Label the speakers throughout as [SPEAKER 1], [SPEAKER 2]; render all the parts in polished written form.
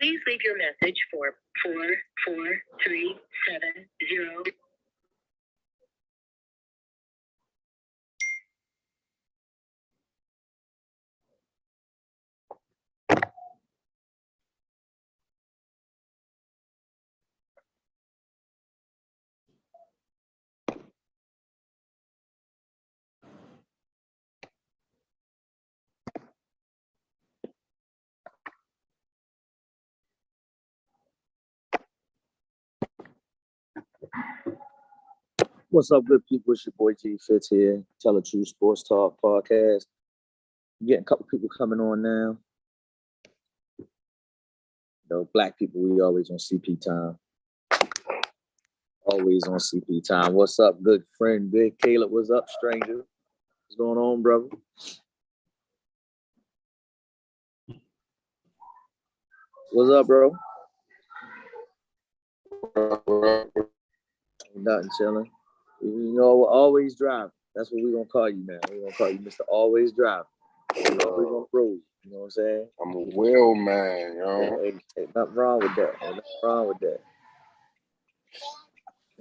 [SPEAKER 1] Please leave your message for 44370.
[SPEAKER 2] What's up, good people? It's your boy G Fitz here. Tell the True Sports Talk podcast. Getting a couple people coming on now. Black people, we always on CP time. Always on CP time. What's up, good friend? Big Caleb, what's up, stranger? What's going on, brother? What's up, bro? Nothing, chilling. You know, always drive. That's what we're gonna call you, man. We're gonna call you Mr. Always Drive. We're gonna roll. You know what I'm saying?
[SPEAKER 3] I'm a wheel man, yo.
[SPEAKER 2] Ain't nothing wrong with that. Ain't nothing wrong with that.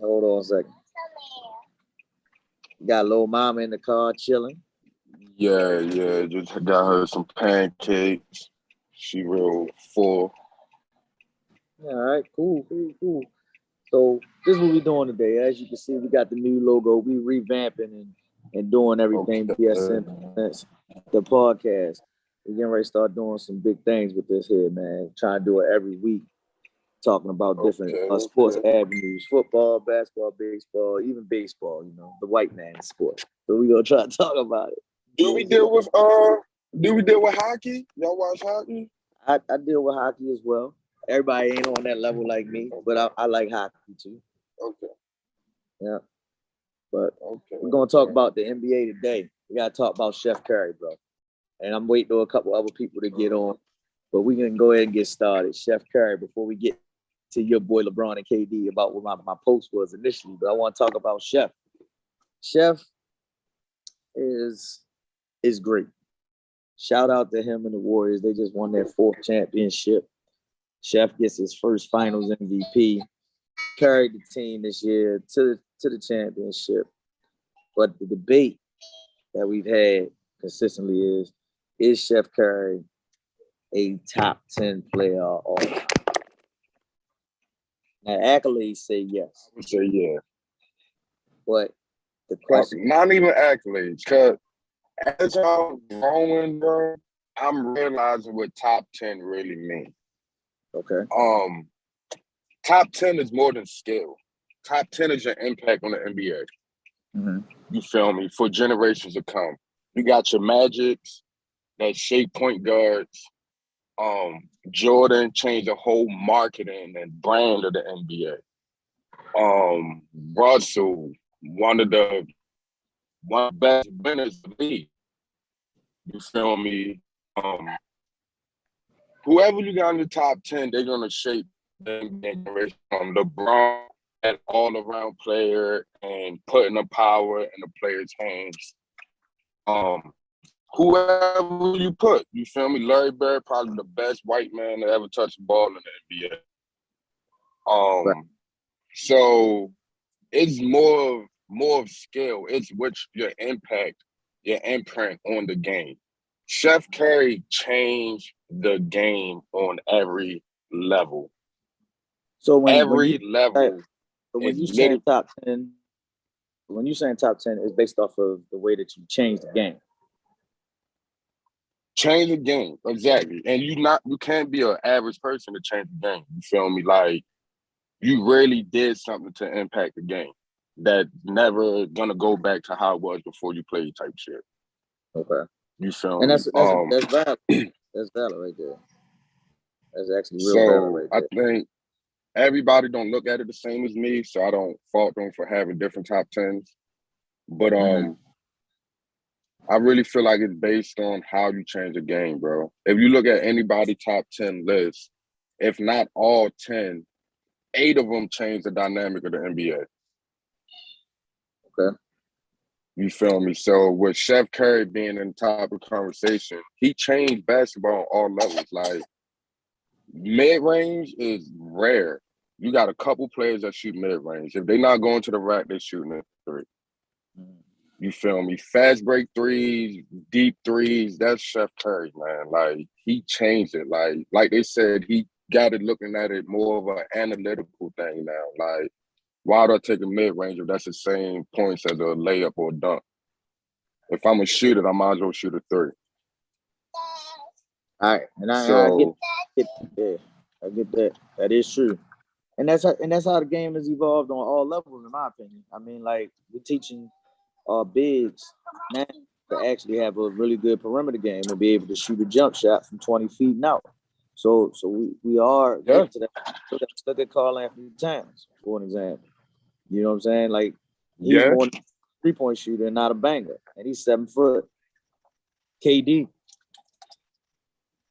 [SPEAKER 2] Hold on a second. Got little mama in the car chilling.
[SPEAKER 3] Yeah. Just got her some pancakes. She real full.
[SPEAKER 2] All right, cool. So this is what we're doing today. As you can see, we got the new logo. We revamping and doing everything BSN presents the podcast. We're getting ready to start doing some big things with this here, man. Trying to do it every week. Talking about different sports avenues, football, basketball, baseball, even baseball, you know, the white man's sport. So we're gonna try to talk about it.
[SPEAKER 3] Do we deal with hockey? Y'all watch hockey?
[SPEAKER 2] I deal with hockey as well. Everybody ain't on that level like me, but I like hockey too.
[SPEAKER 3] Okay.
[SPEAKER 2] Yeah. But we're gonna talk about the NBA today. We gotta talk about Chef Curry, bro. And I'm waiting for a couple other people to get on. But we can go ahead and get started. Chef Curry, before we get to your boy LeBron and KD about what my post was initially, but I want to talk about Chef. Chef is great. Shout out to him and the Warriors. They just won their 4th championship. Chef gets his first Finals MVP. Carried the team this year to the championship. But the debate that we've had consistently is Chef Curry a top 10 player all time? Now, accolades say yes.
[SPEAKER 3] I would say yeah.
[SPEAKER 2] But the question...
[SPEAKER 3] Not even accolades, because as I'm growing, bro, I'm realizing what top 10 really means.
[SPEAKER 2] Okay.
[SPEAKER 3] Top 10 is more than skill. Top 10 is your impact on the NBA.
[SPEAKER 2] Mm-hmm.
[SPEAKER 3] You feel me? For generations to come. You got your Magics that shape point guards. Jordan changed the whole marketing and brand of the NBA. Russell, one of the best winners of the league. You feel me? Whoever you got in the top 10, they're gonna shape the generation. LeBron, an all-around player and putting the power in the players' hands. Whoever you put, you feel me? Larry Bird, probably the best white man to ever touch the ball in the NBA. So it's more of skill. It's your impact, your imprint on the game. Chef Curry changed the game on every level.
[SPEAKER 2] So when you say top 10, when you saying top 10, it's based off of the way that you change the game.
[SPEAKER 3] Change the game, exactly. And you can't be an average person to change the game. You feel me? Like, you really did something to impact the game that never gonna go back to how it was before you played type shit.
[SPEAKER 2] Okay.
[SPEAKER 3] You feel
[SPEAKER 2] me? And that's valid. That's valid right there. That's actually real valid right there.
[SPEAKER 3] I think everybody don't look at it the same as me, so I don't fault them for having different top 10s. But I really feel like it's based on how you change the game, bro. If you look at anybody top 10 list, if not all 10, 8 of them change the dynamic of the NBA.
[SPEAKER 2] Okay.
[SPEAKER 3] You feel me? So with Chef Curry being in the top of the conversation, he changed basketball on all levels. Like, mid range is rare. You got a couple players that shoot mid range. If they're not going to the rack, they're shooting a three. You feel me? Fast break threes, deep threes. That's Chef Curry, man. Like he changed it. Like they said, he got it looking at it more of an analytical thing now. Like, why do I take a mid range if that's the same points as a layup or a dunk? If I'm a shooter, I might as well shoot a three.
[SPEAKER 2] All right, and I get I get that. That is true, and that's how the game has evolved on all levels, in my opinion. I mean, like we're teaching bigs now to actually have a really good perimeter game and be able to shoot a jump shot from 20 feet and out. So we are getting to that. So let's look at Karl Anthony Towns, for an example. You know what I'm saying? Like he's more than a 3-point shooter and not a banger, and he's 7 foot. KD.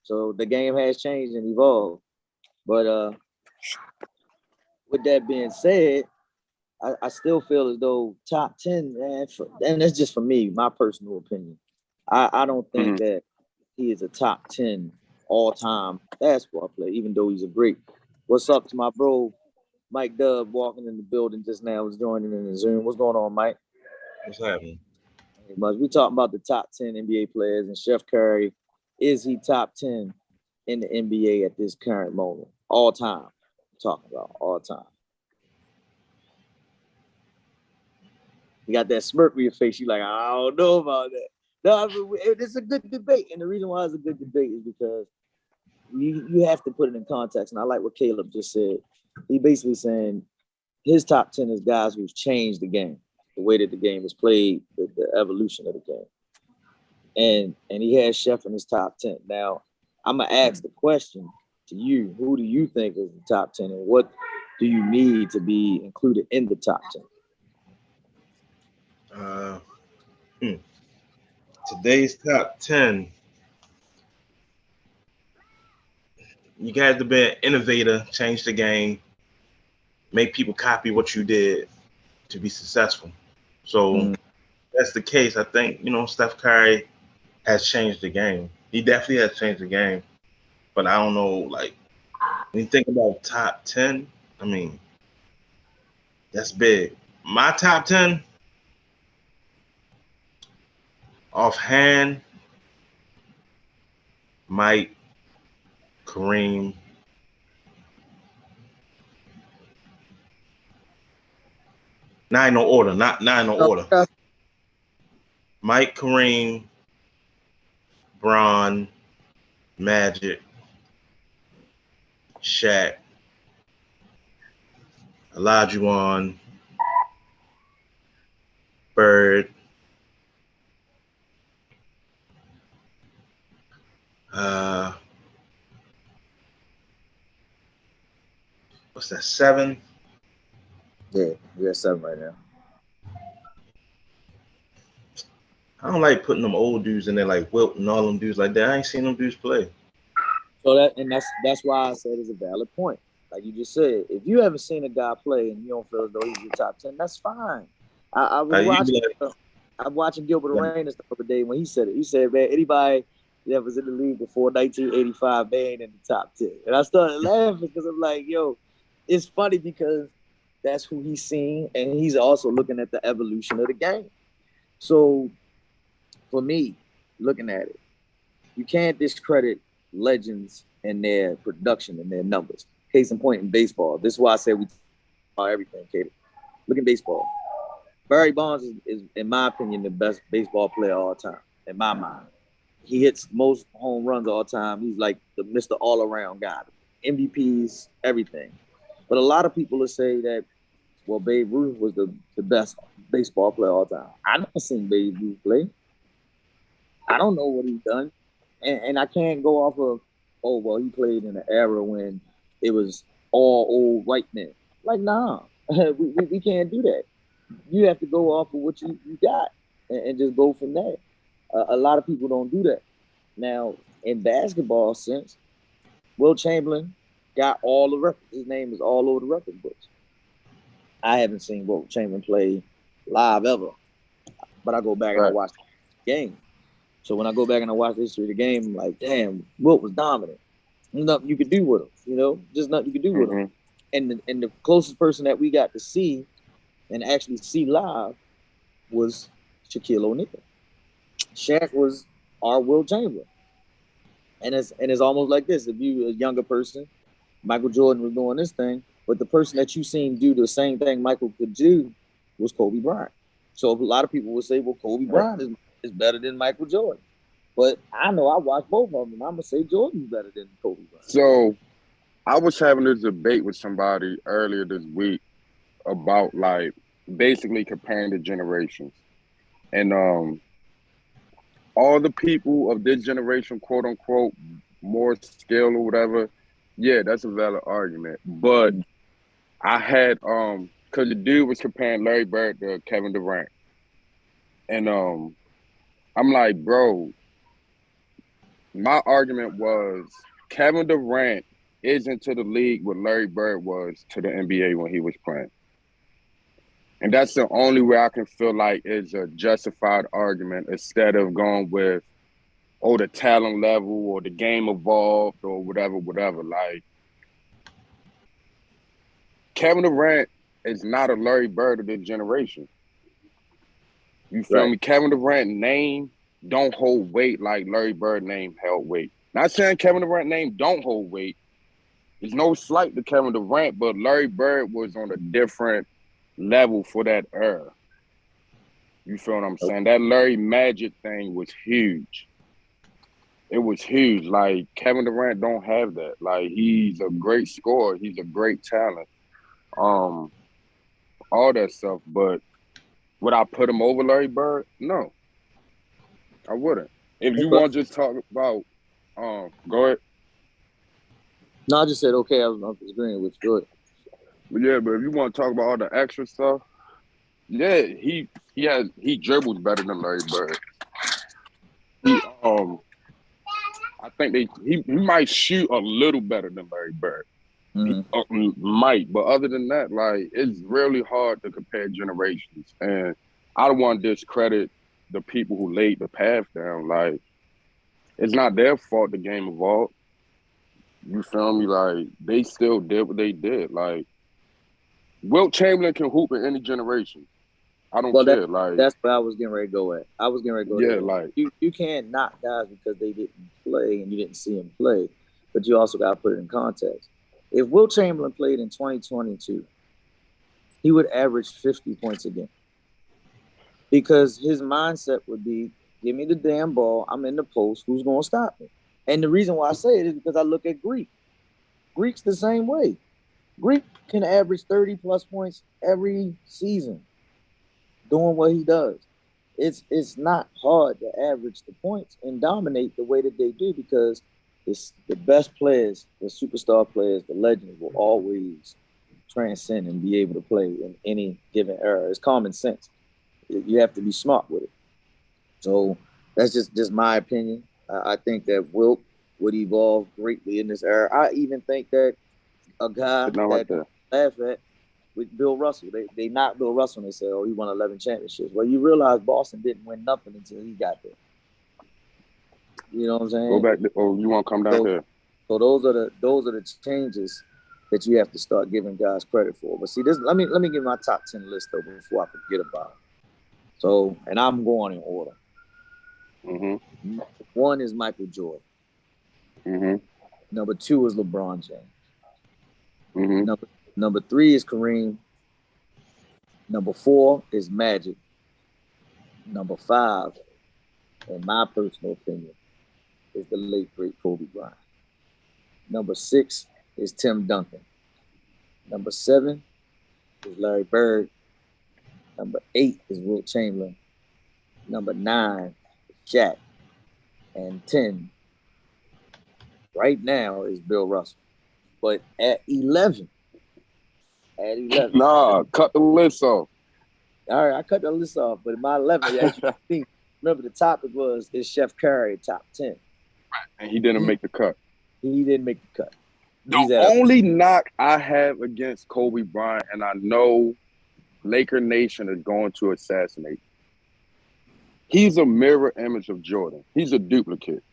[SPEAKER 2] So the game has changed and evolved. But with that being said, I still feel as though top 10, man, and that's just for me, my personal opinion. I don't think that he is a top 10 all-time basketball player, even though he's a great. What's up to my bro, Mike Dub, walking in the building just now, was joining in the Zoom. What's going on, Mike?
[SPEAKER 4] What's happening?
[SPEAKER 2] We talking about the top 10 NBA players, and Chef Curry, is he top 10 in the NBA at this current moment? All time. I'm talking about all time. You got that smirk on your face. You're like, I don't know about that. No, I mean, it's a good debate. And the reason why it's a good debate is because you have to put it in context. And I like what Caleb just said. He basically saying his top 10 is guys who's changed the game, the way that the game is played, the evolution of the game. And he has Chef in his top 10. Now, I'm going to ask the question to you. Who do you think is the top 10? And what do you need to be included in the top 10?
[SPEAKER 4] Today's top 10. You got to be an innovator, change the game, make people copy what you did to be successful. So that's the case. I think, Steph Curry has changed the game. He definitely has changed the game. But I don't know, like, when you think about top 10, I mean, that's big. My top 10, offhand, Mike, Kareem, not in no order. Mike, Kareem, Bron, Magic, Shaq, Olajuwon, Bird, what's that, 7?
[SPEAKER 2] Yeah, we got 7 right now.
[SPEAKER 4] I don't like putting them old dudes in there like Wilt and all them dudes like that. I ain't seen them dudes play.
[SPEAKER 2] So that's why I said it's a valid point. Like you just said, if you haven't seen a guy play and you don't feel as though he's your top 10, that's fine. I was watching Gilbert Arenas the other day when he said it. He said, man, anybody that was in the league before 1985, they ain't in the top 10. And I started laughing because I'm like, yo, it's funny because that's who he's seen, and he's also looking at the evolution of the game. So for me, looking at it, you can't discredit legends and their production and their numbers. Case in point in baseball. This is why I say we talk about everything, Katie. Look at baseball. Barry Bonds is, in my opinion, the best baseball player of all time, in my mind. He hits most home runs all time. He's like the Mr. All-Around guy. MVPs, everything. But a lot of people will say that, well, Babe Ruth was the best baseball player of all time. I never seen Babe Ruth play. I don't know what he's done. And I can't go off of, oh, well, he played in an era when it was all old white men. Like, nah, we can't do that. You have to go off of what you got and just go from there. A lot of people don't do that. Now, in basketball sense, Will Chamberlain got all the records. His name is all over the record books. I haven't seen Will Chamberlain play live ever, but I go back and I watch the game. So when I go back and I watch the history of the game, I'm like, damn, Wilt was dominant. Nothing you could do with him, you know, just nothing you could do with him. And the closest person that we got to see and actually see live was Shaquille O'Neal. Shaq was our Will Chamberlain. And it's almost like this. If you a younger person, Michael Jordan was doing this thing, but the person that you seen do the same thing Michael could do was Kobe Bryant. So a lot of people would say, well, Kobe Bryant is better than Michael Jordan. But I know I watched both of them, and I'm going to say Jordan's better than Kobe Bryant.
[SPEAKER 3] So I was having this debate with somebody earlier this week about, like, basically comparing the generations. And all the people of this generation, quote unquote, more skill or whatever, yeah, that's a valid argument. But I had because the dude was comparing Larry Bird to Kevin Durant. And I'm like, bro, my argument was Kevin Durant isn't to the league what Larry Bird was to the NBA when he was playing. And that's the only way I can feel like is a justified argument instead of going with, oh, the talent level or the game evolved or whatever. Like, Kevin Durant is not a Larry Bird of this generation. You feel me? Kevin Durant name don't hold weight like Larry Bird name held weight. Not saying Kevin Durant name don't hold weight. There's no slight to Kevin Durant, but Larry Bird was on a different level for that era. You feel what I'm saying? That Larry Magic thing was huge. It was huge. Like, Kevin Durant don't have that. Like, he's a great scorer. He's a great talent. All that stuff. But would I put him over Larry Bird? No, I wouldn't. If you want to just talk about, go ahead.
[SPEAKER 2] No, I just said, okay, I was agreeing with you. Go ahead.
[SPEAKER 3] But yeah, but if you want to talk about all the extra stuff, yeah, he dribbles better than Larry Bird. I think he might shoot a little better than Larry Bird.
[SPEAKER 2] Mm-hmm.
[SPEAKER 3] He might, but other than that, like, it's really hard to compare generations. And I don't want to discredit the people who laid the path down. Like, it's not their fault the game evolved. You feel me? Like, they still did what they did. Like, Wilt Chamberlain can hoop in any generation. I don't care.
[SPEAKER 2] That's what I was getting ready to go at. I was getting ready to go there.
[SPEAKER 3] Like,
[SPEAKER 2] you can't knock guys because they didn't play and you didn't see them play, but you also got to put it in context. If Wilt Chamberlain played in 2022, he would average 50 points a game because his mindset would be, give me the damn ball, I'm in the post, who's going to stop me? And the reason why I say it is because I look at Greek. Greek's the same way. Greek can average 30-plus points every season doing what he does. It's not hard to average the points and dominate the way that they do because it's the best players, the superstar players, the legends will always transcend and be able to play in any given era. It's common sense. You have to be smart with it. So that's just my opinion. I think that Wilt would evolve greatly in this era. I even think that a guy that laugh at with Bill Russell, they knocked Bill Russell and they said, oh, he won 11 championships. Well, you realize Boston didn't win nothing until he got there. You know what I'm saying?
[SPEAKER 3] Go back. You want to come down here?
[SPEAKER 2] So those are the changes that you have to start giving guys credit for. But see, this let me give my top 10 list though before I forget about it. So, and I'm going in order.
[SPEAKER 3] Mm-hmm.
[SPEAKER 2] One is Michael Jordan.
[SPEAKER 3] Mm-hmm.
[SPEAKER 2] Number 2 is LeBron James.
[SPEAKER 3] Mm-hmm.
[SPEAKER 2] Number 3 is Kareem. Number 4 is Magic. Number 5, in my personal opinion, is the late great Kobe Bryant. Number 6 is Tim Duncan. Number 7 is Larry Bird. Number 8 is Wilt Chamberlain. Number 9 is Shaq. And 10 right now is Bill Russell. But at 11.
[SPEAKER 3] Nah, cut the list off.
[SPEAKER 2] All right, I cut the list off. But in my 11, as you can see, remember the topic was, is Chef Curry top 10?
[SPEAKER 3] And he didn't make the cut.
[SPEAKER 2] He didn't make the cut.
[SPEAKER 3] The only knock I have against Kobe Bryant, and I know Laker Nation is going to assassinate, he's a mirror image of Jordan. He's a duplicate.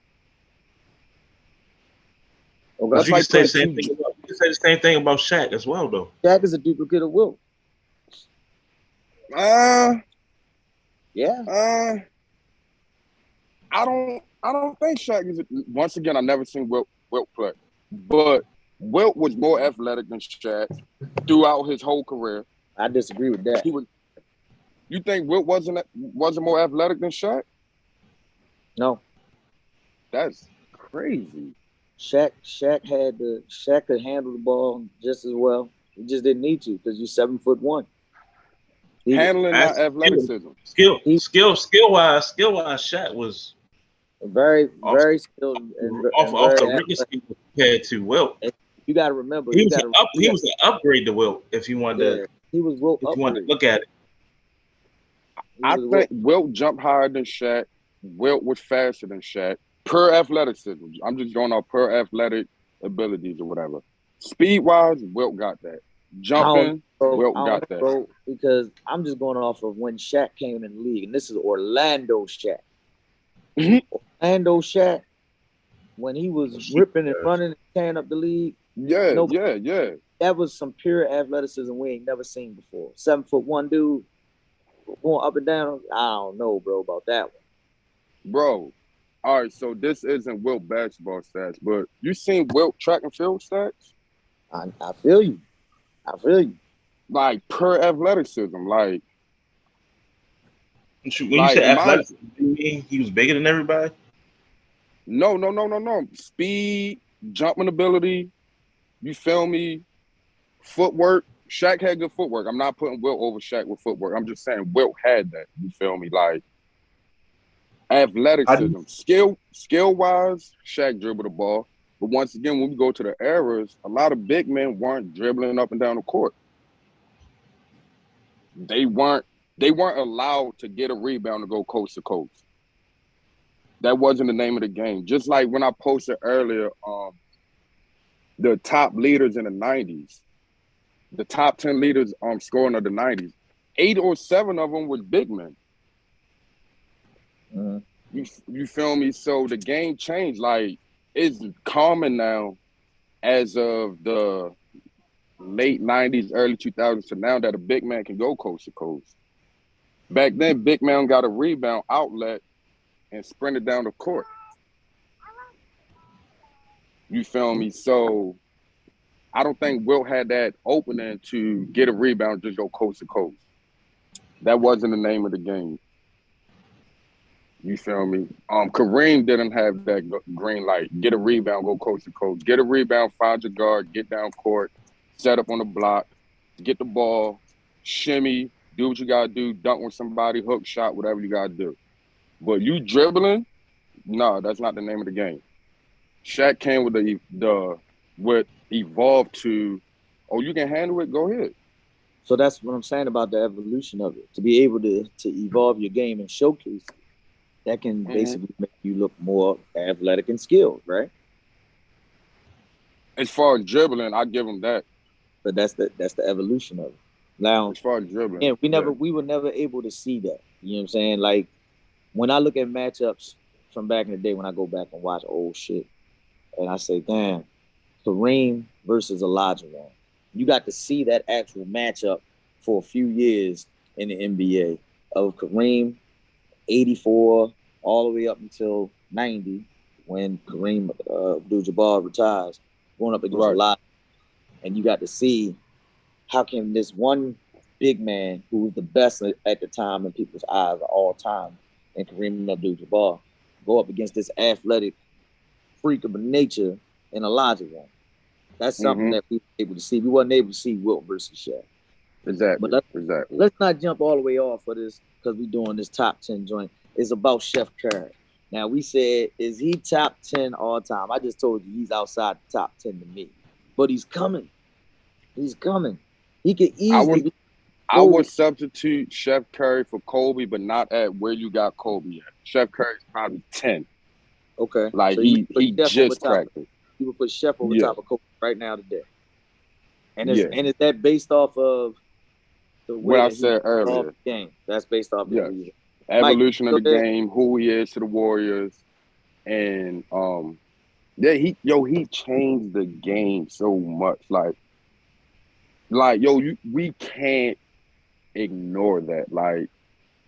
[SPEAKER 3] That's
[SPEAKER 4] you
[SPEAKER 3] like
[SPEAKER 4] can say the
[SPEAKER 3] putting
[SPEAKER 4] same
[SPEAKER 3] two.
[SPEAKER 4] thing about, you can say the same thing about Shaq as well, though.
[SPEAKER 2] Shaq is a duplicate of Wilt.
[SPEAKER 3] Uh,
[SPEAKER 2] Yeah.
[SPEAKER 3] I don't think Shaq is. Once again, I never seen Wilt play, but Wilt was more athletic than Shaq throughout his whole career.
[SPEAKER 2] I disagree with that.
[SPEAKER 3] He was. You think Wilt wasn't more athletic than Shaq?
[SPEAKER 2] No.
[SPEAKER 3] That's crazy.
[SPEAKER 2] Shaq could handle the ball just as well. He just didn't need to because you're 7'1".
[SPEAKER 3] Handling, not
[SPEAKER 4] That's
[SPEAKER 3] athleticism.
[SPEAKER 4] skill
[SPEAKER 2] He-
[SPEAKER 4] wise, Shaq was
[SPEAKER 2] very,
[SPEAKER 4] off
[SPEAKER 2] very skilled and
[SPEAKER 4] off
[SPEAKER 2] very
[SPEAKER 4] the
[SPEAKER 2] athletic.
[SPEAKER 4] Ricketts compared to Wilt.
[SPEAKER 2] And you got to remember,
[SPEAKER 4] He was an upgrade to Wilt if you wanted to
[SPEAKER 2] he was Wilt upgrade.
[SPEAKER 4] look at it.
[SPEAKER 3] I think Wilt jumped higher than Shaq. Wilt was faster than Shaq per athleticism. I'm just going off per athletic abilities or whatever. Speed wise, Wilt got that. Jumping, Wilt got that.
[SPEAKER 2] Bro, because I'm just going off of when Shaq came in the league, and this is Orlando Shaq. Orlando Shaq, when he was ripping and running and tearing up the league.
[SPEAKER 3] Yeah.
[SPEAKER 2] That was some pure athleticism we ain't never seen before. 7'1" dude going up and down. I don't know, bro, about that one.
[SPEAKER 3] Bro, all right, so this isn't Wilt basketball stats, but you seen Wilt track and field stats?
[SPEAKER 2] I feel you.
[SPEAKER 3] Like per athleticism, like
[SPEAKER 4] When you say athletic, you mean he was bigger than everybody?
[SPEAKER 3] No. Speed, jumping ability, you feel me? Footwork. Shaq had good footwork. I'm not putting Wilt over Shaq with footwork. I'm just saying Wilt had that. You feel me? Like athleticism. Skill wise, Shaq dribbled the ball. But once again, when we go to the eras, a lot of big men weren't dribbling up and down the court. They weren't allowed to get a rebound to go coast to coast. That wasn't the name of the game. Just like when I posted earlier, the top leaders in the 90s, the top 10 leaders scoring of the 90s, 8 or 7 of them was big men. You feel me? So the game changed. Like, it's common now as of the late 90s, early 2000s to now that a big man can go coast to coast. Back then, big man got a rebound outlet and sprinted down the court. You feel me? So I don't think Wilt had that opening to get a rebound, just go coast to coast. That wasn't the name of the game. You feel me? Kareem didn't have that green light. Get a rebound, go coast to coast. Get a rebound, find your guard, get down court, set up on the block, get the ball, shimmy, do what you gotta do, dunk with somebody, hook shot, whatever you gotta do. But you dribbling, no, that's not the name of the game. Shaq came with what evolved to, oh, you can handle it, go ahead.
[SPEAKER 2] So that's what I'm saying about the evolution of it. To be able to evolve your game and showcase it, that can basically make you look more athletic and skilled, right?
[SPEAKER 3] As far as dribbling, I give him that.
[SPEAKER 2] But that's the evolution of it. Now,
[SPEAKER 3] as far as dribbling,
[SPEAKER 2] we were never able to see that. You know what I'm saying? Like when I look at matchups from back in the day, when I go back and watch old shit, and I say, damn, Kareem versus Elijah Wan. You got to see that actual matchup for a few years in the NBA of Kareem, 84 all the way up until 90 when Kareem Abdul-Jabbar retires, going up against Elijah. And you got to see how can this one big man who was the best at the time in people's eyes of all time, and Kareem Abdul-Jabbar, go up against this athletic freak of nature in Elijah Wan. That's something that we were able to see. We wasn't able to see Wilt versus Shaq.
[SPEAKER 3] Exactly.
[SPEAKER 2] But let's not jump all the way off for this because we're doing this top 10 joint. It's about Chef Curry. Now, we said, is he top 10 all time? I just told you he's outside the top 10 to me. But he's coming. He's coming. He could easily
[SPEAKER 3] I would substitute Chef Curry for Kobe, but not at where you got Kobe at. Chef Curry's probably 10.
[SPEAKER 2] Okay.
[SPEAKER 3] Like, so he just cracked it.
[SPEAKER 2] You would put Chef over top of Kobe right now today. And is that based off of the way
[SPEAKER 3] what I said earlier?
[SPEAKER 2] The game? That's based off the
[SPEAKER 3] evolution of the game, who he is to the Warriors, and Yeah, he changed the game so much. Like yo, we can't ignore that. Like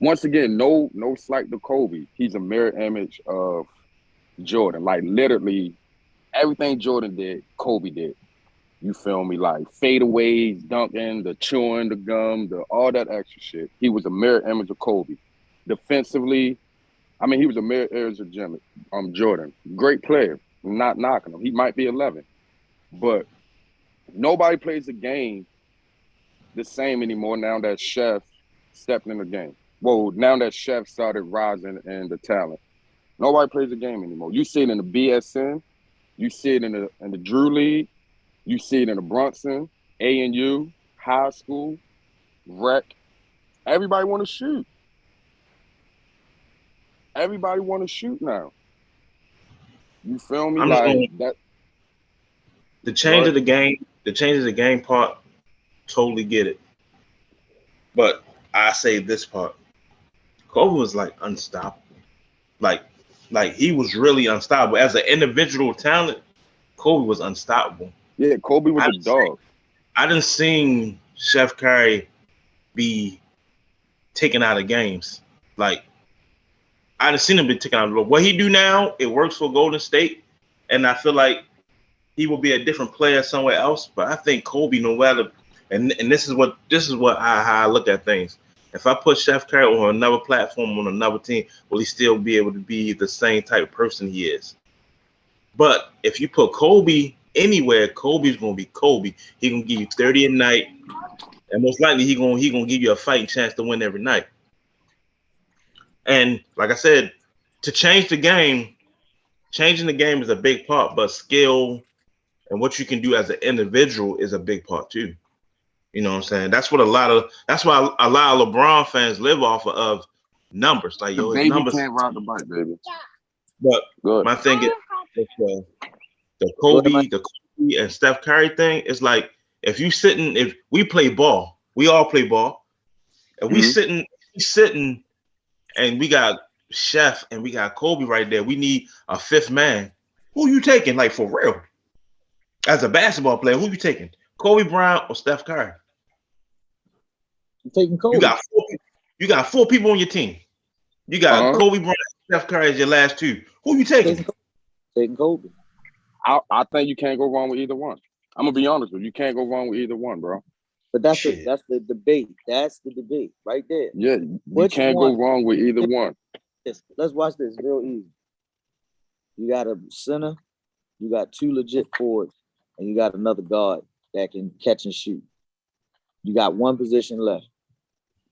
[SPEAKER 3] once again, no slight to Kobe. He's a mirror image of Jordan. Like literally everything Jordan did, Kobe did. You feel me? Like fadeaways, dunking, the chewing, the gum, all that extra shit. He was a mirror image of Kobe. Defensively, I mean, he was a mirror image of Jordan. Great player. I'm not knocking him. He might be 11, but nobody plays the game the same anymore now that Chef stepped in the game. Well, now that Chef started rising in the talent, nobody plays the game anymore. You see it in the BSN, you see it in the Drew League, you see it in the Brunson, ANU, high school, rec. Everybody want to shoot. Everybody want to shoot now. You feel me?
[SPEAKER 4] I'm just
[SPEAKER 3] Like
[SPEAKER 4] going
[SPEAKER 3] that.
[SPEAKER 4] the change of the game. The change of the game part, totally get it. But I say this part. Kobe was like unstoppable. Like he was really unstoppable. As an individual talent, Kobe was unstoppable.
[SPEAKER 3] Yeah, Kobe was a dog.
[SPEAKER 4] I didn't seen Chef Curry be taken out of games. Like I didn't seen him be taken out of what he do now. It works for Golden State, and I feel like he will be a different player somewhere else. But I think Kobe, no matter, and this is what how I look at things. If I put Chef Curry on another platform on another team, will he still be able to be the same type of person he is? But if you put Kobe anywhere, Kobe's gonna be Kobe. He gonna give you 30 a night, and most likely he gonna give you a fighting chance to win every night. And like I said, to change the game, changing the game is a big part, but skill and what you can do as an individual is a big part too. You know what I'm saying? That's why a lot of LeBron fans live off of numbers. Like
[SPEAKER 3] The
[SPEAKER 4] yo, his
[SPEAKER 3] baby
[SPEAKER 4] numbers.
[SPEAKER 3] can't ride the bike, baby.
[SPEAKER 4] But
[SPEAKER 3] Good.
[SPEAKER 4] my thing is the
[SPEAKER 2] Go ahead,
[SPEAKER 4] Kobe and Steph Curry thing is like if we play ball, we all play ball, and we sitting and we got Chef and we got Kobe right there. We need a fifth man. Who you taking? Like for real? As a basketball player, who you taking? Kobe Bryant or Steph Curry?
[SPEAKER 2] I'm taking Kobe.
[SPEAKER 4] You got four people on your team. You got Kobe Bryant, Steph Curry as your last two. Who you taking?
[SPEAKER 2] Taking Kobe.
[SPEAKER 3] I think you can't go wrong with either one. I'm gonna be honest with you. You can't go wrong with either one, bro.
[SPEAKER 2] But that's the debate. That's the debate right there.
[SPEAKER 3] Yeah, you can't go wrong with either one.
[SPEAKER 2] Let's watch this real easy. You got a center, you got two legit forwards, and you got another guard that can catch and shoot. You got one position left.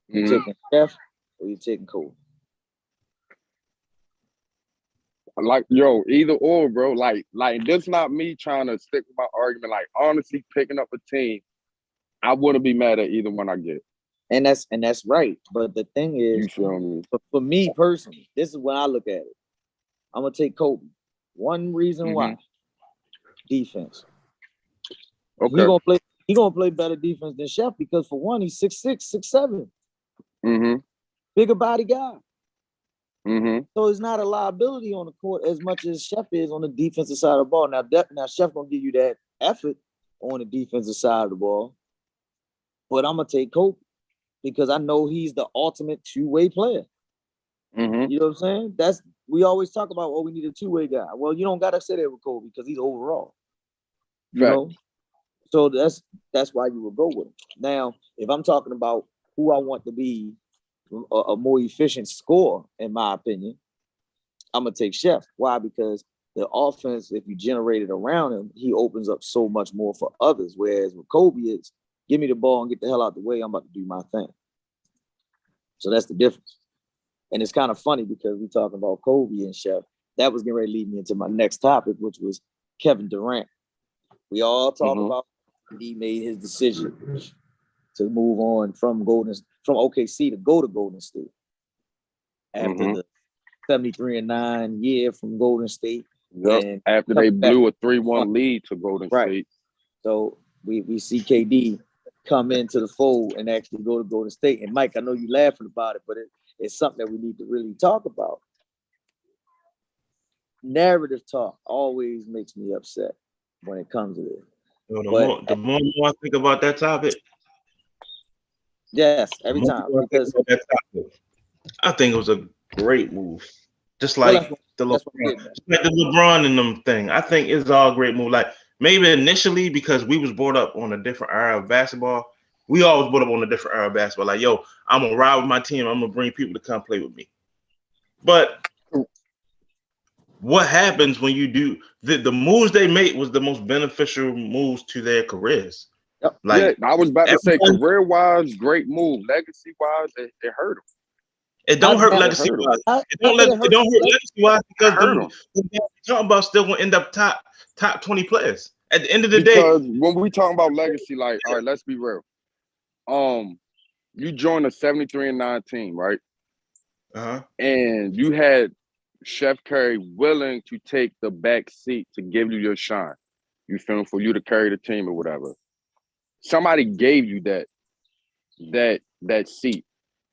[SPEAKER 2] You taking Steph or you taking Kobe?
[SPEAKER 3] Like, yo, either or, bro. Like this not me trying to stick with my argument. Like, honestly, picking up a team, I wouldn't be mad at either one I get.
[SPEAKER 2] And that's right. But the thing is,
[SPEAKER 3] you feel me?
[SPEAKER 2] For me personally, this is when I look at it. I'm gonna take Kobe. One reason why: defense.
[SPEAKER 3] Okay.
[SPEAKER 2] He gonna play better defense than Chef because for one, he's 6'6", 6'7". Bigger body guy. So it's not a liability on the court as much as Chef is on the defensive side of the ball. Now Chef gonna give you that effort on the defensive side of the ball, but I'm gonna take Kobe because I know he's the ultimate two-way player. You know what I'm saying? We always talk about, we need a two-way guy. Well, you don't gotta say that with Kobe because he's overall. You know, so that's why you would go with him. Now, if I'm talking about who I want to be a more efficient scorer, in my opinion, I'm gonna take Chef. Why? Because the offense, if you generate it around him, he opens up so much more for others. Whereas with Kobe, it's give me the ball and get the hell out the way. I'm about to do my thing. So that's the difference. And it's kind of funny because we talking about Kobe and Chef. That was getting ready to lead me into my next topic, which was Kevin Durant. We all talk about he made his decision to move on from OKC to go to Golden State after the 73-9 year from Golden State.
[SPEAKER 3] And after they blew a 3-1 lead to Golden State.
[SPEAKER 2] So we see KD come into the fold and actually go to Golden State. And Mike, I know you laughing about it, but it's something that we need to really talk about. narrative talk always makes me upset when it comes to this.
[SPEAKER 4] You know,
[SPEAKER 2] But
[SPEAKER 4] the more I think about that topic,
[SPEAKER 2] yes,
[SPEAKER 4] the
[SPEAKER 2] every
[SPEAKER 4] more
[SPEAKER 2] time
[SPEAKER 4] I think
[SPEAKER 2] because
[SPEAKER 4] about that topic, I think it was a great move. Just
[SPEAKER 2] well,
[SPEAKER 4] like
[SPEAKER 2] that's what I'm getting at.
[SPEAKER 4] the LeBron and them thing. I think it's all a great move. Like maybe initially because we was brought up on a different era of basketball. We always brought up on a different era of basketball. Like, yo, I'm gonna ride with my team. I'm gonna bring people to come play with me. But what happens when you do the moves they made was the most beneficial moves to their careers.
[SPEAKER 2] Yep.
[SPEAKER 4] Like
[SPEAKER 3] I was about to say,
[SPEAKER 4] everyone-
[SPEAKER 3] career-wise, great move. Legacy-wise, it hurt him.
[SPEAKER 4] it don't hurt
[SPEAKER 2] How-
[SPEAKER 4] legacy wise.
[SPEAKER 2] how
[SPEAKER 4] It don't
[SPEAKER 2] did
[SPEAKER 4] let it don't hurt legacy wise because
[SPEAKER 3] Hurt him.
[SPEAKER 4] the guys we're talking about still gonna end up top 20 players. At the end of the
[SPEAKER 3] Because
[SPEAKER 4] day,
[SPEAKER 3] when we talking about legacy, like, all right, let's be real. You joined a 73-9 team, right? And you had Chef Curry willing to take the back seat to give you your shine. You feel me? For you to carry the team or whatever. Somebody gave you that seat.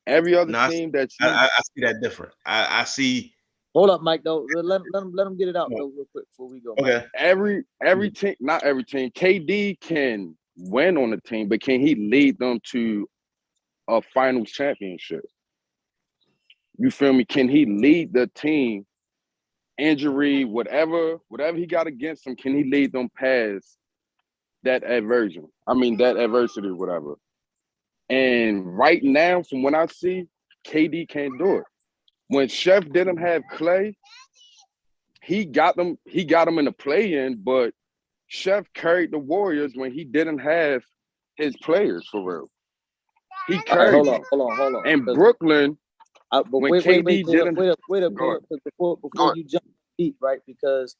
[SPEAKER 3] Every other team that you
[SPEAKER 4] I see that different. I see.
[SPEAKER 2] Hold up, Mike. Though let him get it out though, real quick before we go. Mike.
[SPEAKER 4] Okay.
[SPEAKER 3] every team, not every team. KD can win on the team, but can he lead them to a finals championship? You feel me? Can he lead the team? Injury, whatever he got against him, can he lead them past that aversion? I mean, that adversity, whatever. And right now, from what I see, KD can't do it. When Chef didn't have Clay, he got them in the play-in, but Chef carried the Warriors when he didn't have his players for real. He carried them.
[SPEAKER 2] Hold on.
[SPEAKER 3] And Brooklyn,
[SPEAKER 2] But
[SPEAKER 3] when
[SPEAKER 2] wait,
[SPEAKER 3] KD didn't
[SPEAKER 2] wait up, before you jump deep, right? Because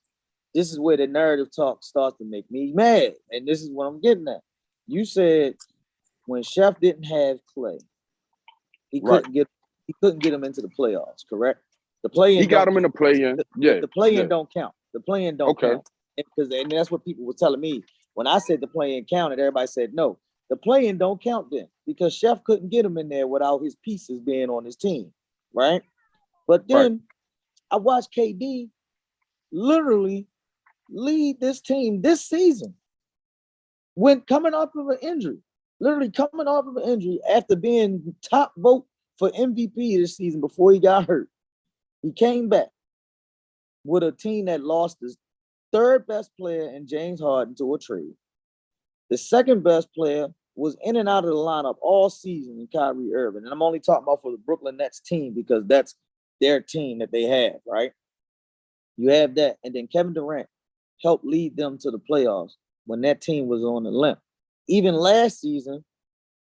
[SPEAKER 2] this is where the narrative talk starts to make me mad, and this is what I'm getting at. You said when Chef didn't have Clay, he couldn't get him into the playoffs, correct? The play-in
[SPEAKER 3] he got him in the play-in. Yeah,
[SPEAKER 2] the play-in don't count. The play-in don't count, and that's what people were telling me when I said the play-in counted. Everybody said no. The play-in don't count then because Chef couldn't get him in there without his pieces being on his team, right? But then I watched KD literally lead this team this season when coming off of an injury, after being top vote for MVP this season before he got hurt. He came back with a team that lost his third best player in James Harden to a trade. The second best player was in and out of the lineup all season in Kyrie Irving. And I'm only talking about for the Brooklyn Nets team because that's their team that they have, right? You have that. And then Kevin Durant helped lead them to the playoffs when that team was on the limp. Even last season,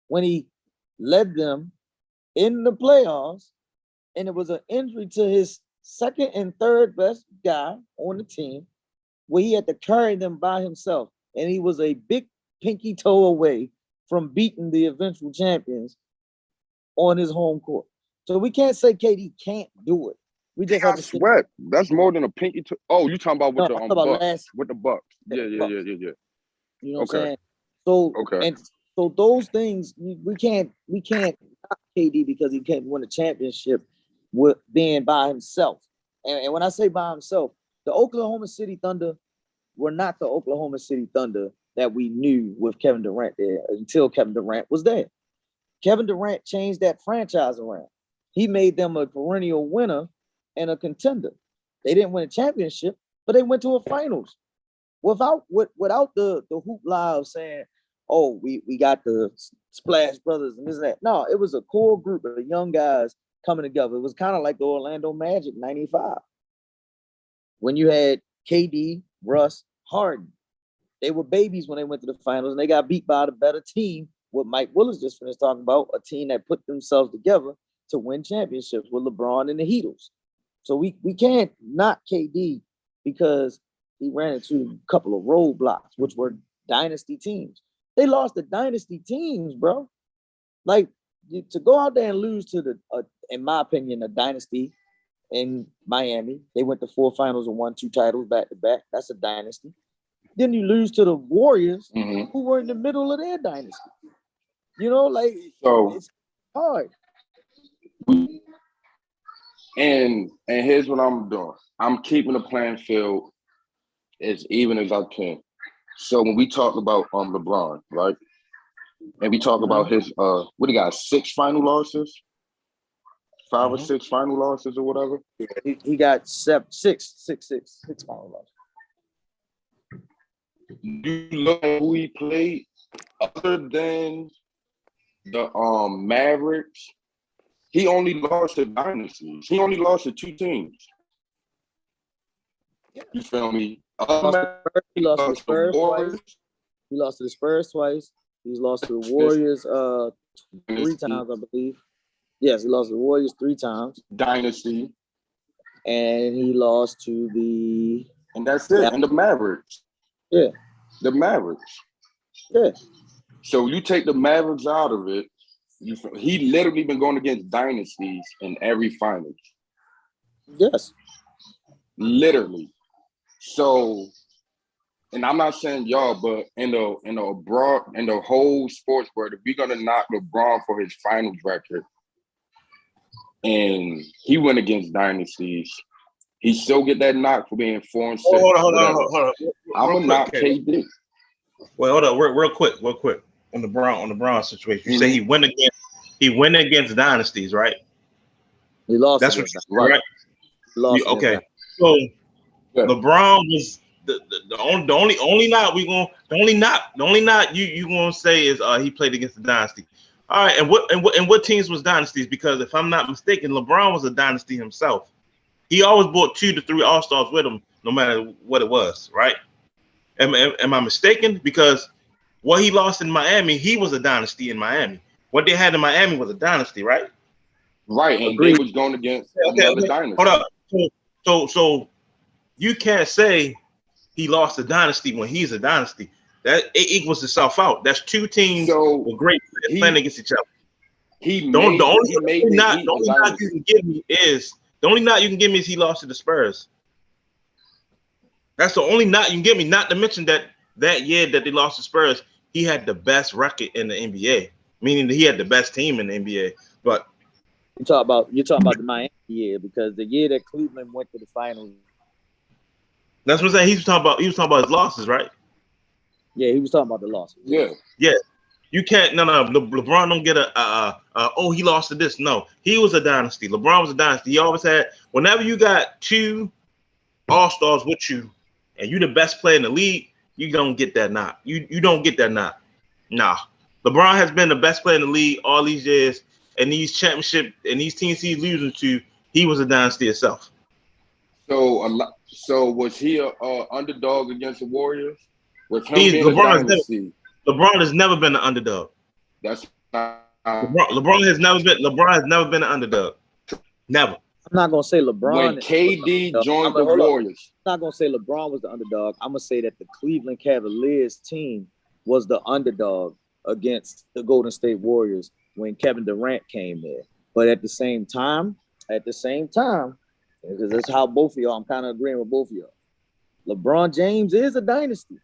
[SPEAKER 2] when he led them in the playoffs, and it was an injury to his second and third best guy on the team, where he had to carry them by himself. And he was a big pinky toe away from beating the eventual champions on his home court. So we can't say KD can't do it. We just have to
[SPEAKER 3] sweat. That's more than a pinky toe. Oh, you talking about with
[SPEAKER 2] the
[SPEAKER 3] Bucks? With the Bucks. Yeah.
[SPEAKER 2] You know what I'm saying? So and so those things we can't knock KD because he can't win a championship with being by himself. And when I say by himself, the Oklahoma City Thunder were not the Oklahoma City Thunder that we knew with Kevin Durant there until Kevin Durant was there. Kevin Durant changed that franchise around. He made them a perennial winner and a contender. They didn't win a championship, but they went to a finals without the hoopla of saying, "Oh, we got the Splash Brothers and this and that." No, it was a core group of young guys coming together. It was kind of like the Orlando Magic '95 when you had KD, Russ, Harden. They were babies when they went to the finals, and they got beat by the better team. What Mike Willis just finished talking about, a team that put themselves together to win championships with LeBron and the Heatles. So we can't knock KD because he ran into a couple of roadblocks, which were dynasty teams. They lost the dynasty teams, bro. Like to go out there and lose to in my opinion, a dynasty in Miami. They went to 4 finals and won 2 titles back to back. That's a dynasty. Then you lose to the Warriors, who were in the middle of their dynasty. You know, like it's hard.
[SPEAKER 3] And here's what I'm doing. I'm keeping the playing field as even as I can. So when we talk about LeBron, right? And we talk about his what he got, 6 final losses? 5 or 6 final losses or whatever?
[SPEAKER 2] Yeah, he got six final losses.
[SPEAKER 3] You look at who he played, other than the Mavericks, he only lost to dynasties. He only lost to 2 teams. You feel me?
[SPEAKER 2] He lost to the Spurs twice. He lost to the Spurs twice. He's lost to the Warriors 3 times, I believe. Yes, he lost to the Warriors 3 times.
[SPEAKER 3] Dynasty.
[SPEAKER 2] And he lost to the...
[SPEAKER 3] And that's it. And the Mavericks.
[SPEAKER 2] Yeah.
[SPEAKER 3] The Mavericks.
[SPEAKER 2] Yeah.
[SPEAKER 3] So you take the Mavericks out of it, he literally been going against dynasties in every finals.
[SPEAKER 2] Yes.
[SPEAKER 3] Literally. So, and I'm not saying y'all, but in the whole sports world, if we're gonna knock LeBron for his finals record, and he went against dynasties, he still get that knock for being 4 and 6.
[SPEAKER 4] Hold on.
[SPEAKER 3] I'm gonna knock KD.
[SPEAKER 4] Well, hold on, real quick on the Brown situation. You say he went against dynasties, right?
[SPEAKER 2] He lost.
[SPEAKER 3] That's
[SPEAKER 4] what you right.
[SPEAKER 2] Lost.
[SPEAKER 4] Okay, so LeBron was the only knot you gonna say is he played against the dynasty. All right, and what teams was dynasties? Because if I'm not mistaken, LeBron was a dynasty himself. He always brought 2 to 3 All-Stars with him, no matter what it was, right? Am I mistaken? Because what he lost in Miami, he was a dynasty in Miami. What they had in Miami was a dynasty, right?
[SPEAKER 3] Right, and he was going against another dynasty.
[SPEAKER 4] Hold up. So you can't say he lost a dynasty when he's a dynasty. That it equals itself out. That's 2 teams with great players playing against each other. The only knot you can give me is he lost to the Spurs. That's the only knot you can give me. Not to mention that year that they lost to Spurs, he had the best record in the NBA, meaning that he had the best team in the NBA. But
[SPEAKER 2] you're talking about the Miami year, because the year that Cleveland went to the finals.
[SPEAKER 4] That's what I'm saying. He was talking about his losses, right?
[SPEAKER 2] Yeah, he was talking about the losses.
[SPEAKER 3] Yeah.
[SPEAKER 4] You can't. No. LeBron don't get he lost to this. No, he was a dynasty. LeBron was a dynasty. He always had. Whenever you got 2 All-Stars with you, and you the best player in the league, you don't get that knot. You don't get that knot. Nah. LeBron has been the best player in the league all these years, and these championship and these teams he's losing to, he was a dynasty itself.
[SPEAKER 3] So was he a underdog against the Warriors? With him being a dynasty,
[SPEAKER 4] LeBron has never been an underdog.
[SPEAKER 3] That's not,
[SPEAKER 4] LeBron has never been an underdog. Never.
[SPEAKER 2] I'm not gonna say LeBron.
[SPEAKER 3] When KD joined the Warriors,
[SPEAKER 2] I'm not gonna say LeBron was the underdog. I'm gonna say that the Cleveland Cavaliers team was the underdog against the Golden State Warriors when Kevin Durant came there. But at the same time, because that's how both of y'all, I'm kind of agreeing with both of y'all. LeBron James is a dynasty.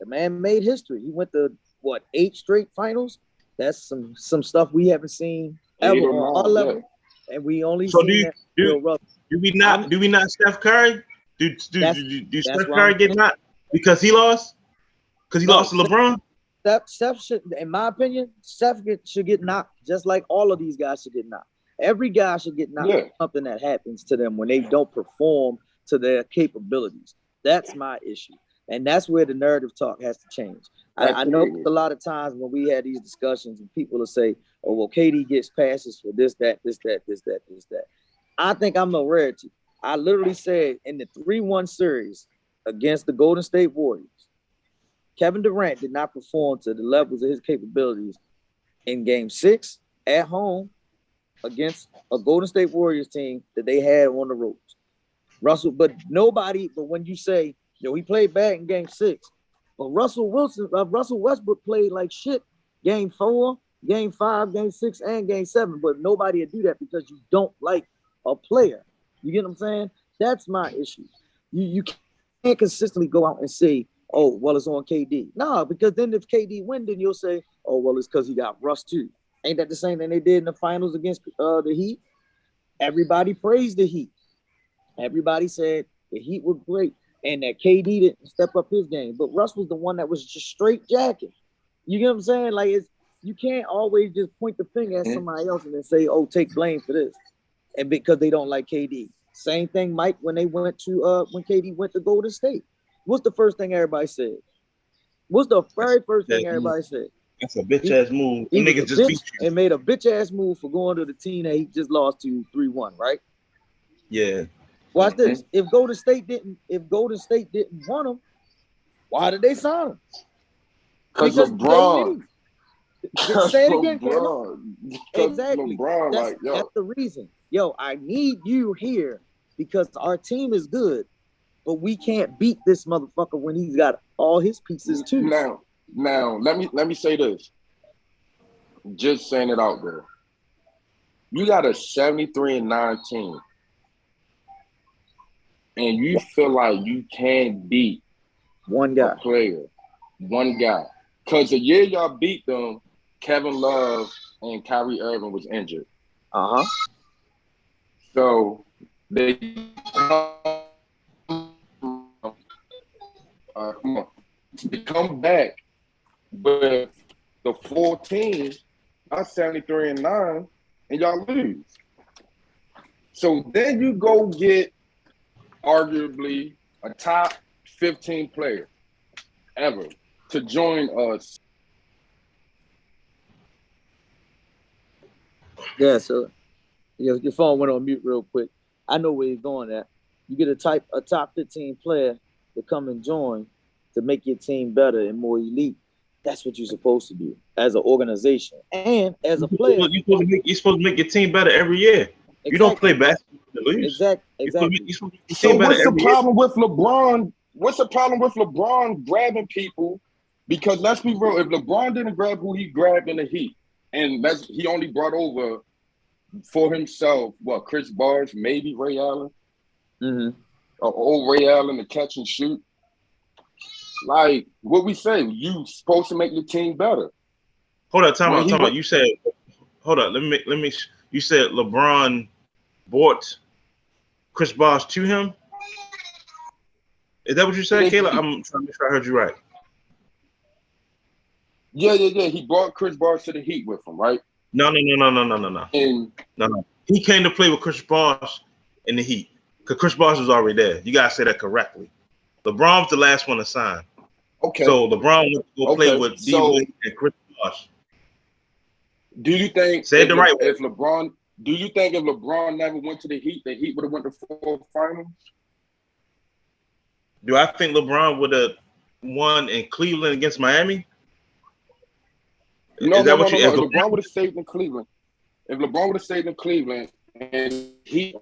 [SPEAKER 2] The man made history. He went to 8 straight finals. That's some stuff we haven't seen ever on our level. And we only do we not Steph Curry? Do Steph Curry get knocked because he lost? Because he lost to LeBron? Steph should, in my opinion, should get knocked just like all of these guys should get knocked. Every guy should get knocked for something that happens to them when they don't perform to their capabilities. That's my issue. And that's where the narrative talk has to change. I know a lot of times when we had these discussions and people will say, oh, well, KD gets passes for this, that. I think I'm a rarity. I literally said in the 3-1 series against the Golden State Warriors, Kevin Durant did not perform to the levels of his capabilities in Game 6 at home against a Golden State Warriors team that they had on the ropes. But when you say, he played bad in Game 6, but Russell Westbrook played like shit Game 4, Game 5, Game 6, and Game 7, but nobody would do that because you don't like a player. You get what I'm saying? That's my issue. You can't consistently go out and say, oh, well, it's on KD. No, because then if KD win, then you'll say, oh, well, it's because he got Russ too. Ain't that the same thing they did in the finals against the Heat? Everybody praised the Heat. Everybody said the Heat were great and that KD didn't step up his game. But Russ was the one that was just straight jacking. You get what I'm saying? Like, you can't always just point the finger at somebody else and then say, oh, take blame for this. And because they don't like KD. Same thing, Mike, when they went to when KD went to Golden State. What's the first thing everybody said? What's the very first thing everybody said?
[SPEAKER 4] That's a bitch ass move.
[SPEAKER 2] He
[SPEAKER 4] Niggas just beat you.
[SPEAKER 2] and made a bitch ass move for going to the team that he just lost to 3-1, right?
[SPEAKER 4] Yeah.
[SPEAKER 2] Watch this. If Golden State didn't want him, why did they sign him?
[SPEAKER 3] Because LeBron.
[SPEAKER 2] Say it again, Caleb.
[SPEAKER 3] Exactly. LeBron,
[SPEAKER 2] that's the reason. Yo, I need you here because our team is good, but we can't beat this motherfucker when he's got all his pieces too.
[SPEAKER 3] Now, let me say this. Just saying it out there. You got a 73-9 team, and you feel like you can't beat
[SPEAKER 2] one guy.
[SPEAKER 3] Because the year y'all beat them, Kevin Love and Kyrie Irving was injured. So they come back with the full team, not 73-9, and y'all lose. So then you go get arguably a top 15 player ever to join us.
[SPEAKER 2] Yeah, so your phone went on mute real quick. I know where you're going at. You get a top 15 player to come and join to make your team better and more elite. That's what you're supposed to do as an organization and as a player.
[SPEAKER 3] You're
[SPEAKER 4] supposed to make your team better every year. Exactly. You don't play basketball to lose.
[SPEAKER 2] Exactly.
[SPEAKER 3] So what's the problem with LeBron? What's the problem with LeBron grabbing people? Because let's be real, if LeBron didn't grab who he grabbed in the Heat, and he only brought over for himself, Chris Bosh, maybe Ray Allen, or old Ray Allen to catch and shoot. Like what we say, you supposed to make your team better.
[SPEAKER 4] Hold up, time out. You said, hold up, let me. You said LeBron bought Chris Bosh to him. Is that what you said, Kayla? I'm trying to make sure I heard you right.
[SPEAKER 3] Yeah. He brought Chris Bosh to the Heat with him, right?
[SPEAKER 4] No.
[SPEAKER 3] And
[SPEAKER 4] no. He came to play with Chris Bosh in the Heat because Chris Bosh was already there. You gotta say that correctly. LeBron was the last one to sign.
[SPEAKER 3] Okay.
[SPEAKER 4] So LeBron went to go play with D. Wade and Chris Bosh.
[SPEAKER 3] Do you think
[SPEAKER 4] say it the right way?
[SPEAKER 3] Do you think if LeBron never went to the Heat would have went to 4 finals?
[SPEAKER 4] Do I think LeBron would have won in Cleveland against Miami?
[SPEAKER 3] No. If LeBron would have stayed in Cleveland, and he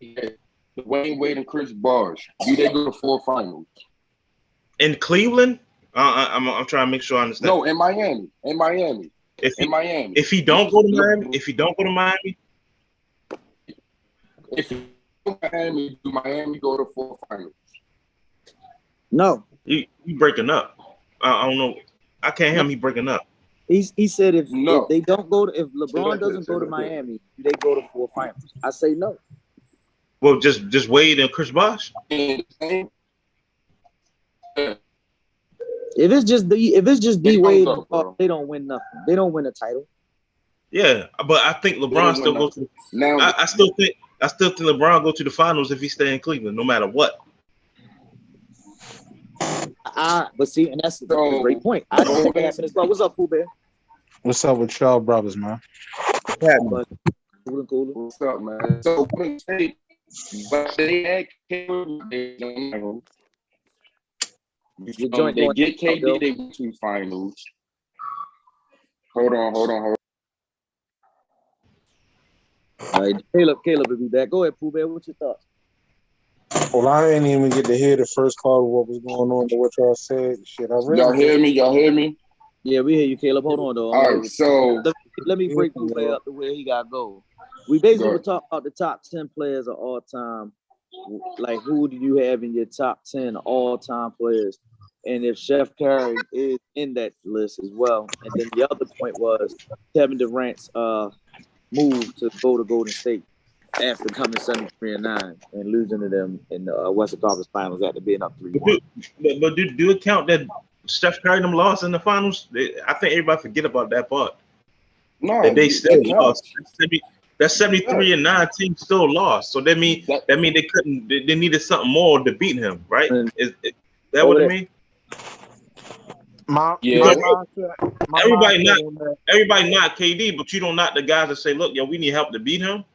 [SPEAKER 3] had Dwayne Wade and Chris Bosh, do they go to 4 finals?
[SPEAKER 4] In Cleveland? I'm trying to make sure I understand.
[SPEAKER 3] No, in Miami. If
[SPEAKER 4] he don't go to Miami,
[SPEAKER 3] do Miami go to 4 finals?
[SPEAKER 2] No.
[SPEAKER 4] You breaking up. I don't know. I can't hear him. He breaking up.
[SPEAKER 2] He said if they don't go to, if LeBron doesn't go to Miami, they go to 4 finals. I say no.
[SPEAKER 4] Well, just Wade and Chris Bosh.
[SPEAKER 2] If it's just D Wade, they don't win nothing. They don't win a title.
[SPEAKER 4] Yeah, but I think LeBron still goes to. Now I still think LeBron go to the finals if he stay in Cleveland, no matter what.
[SPEAKER 2] But see, and that's a great point. I don't think that happened as well. What's up, Pooh Bear?
[SPEAKER 5] What's up with y'all brothers, man?
[SPEAKER 3] What's up, man? So they get KD, they went to finals. Hold on.
[SPEAKER 2] All right, Caleb will be back. Go ahead, Pooh Bear. What's your thoughts?
[SPEAKER 5] Well, I ain't even get to hear the first part of what was going on to what y'all said. Shit,
[SPEAKER 3] Y'all hear me?
[SPEAKER 2] Yeah, we hear you, Caleb. Hold on, though.
[SPEAKER 3] All right, so
[SPEAKER 2] let me break Pooh Bear up to where he got to go. We basically were talking about the top 10 players of all time. Like, who do you have in your top 10 all-time players? And if Chef Curry is in that list as well. And then the other point was Kevin Durant's move to go to Golden State. after coming 73-9 and losing to them in the Western Conference Finals after being up 3-1.
[SPEAKER 4] But do it count that Steph Curry them lost in the finals? I think everybody forget about that part.
[SPEAKER 3] No,
[SPEAKER 4] That they still
[SPEAKER 3] it
[SPEAKER 4] lost.
[SPEAKER 3] counts.
[SPEAKER 4] That 73-9 team still lost. So that mean they couldn't. They needed something more to beat him, right? Is that what it means? Everybody not KD, but you don't knock the guys that say, look, yo, we need help to beat him.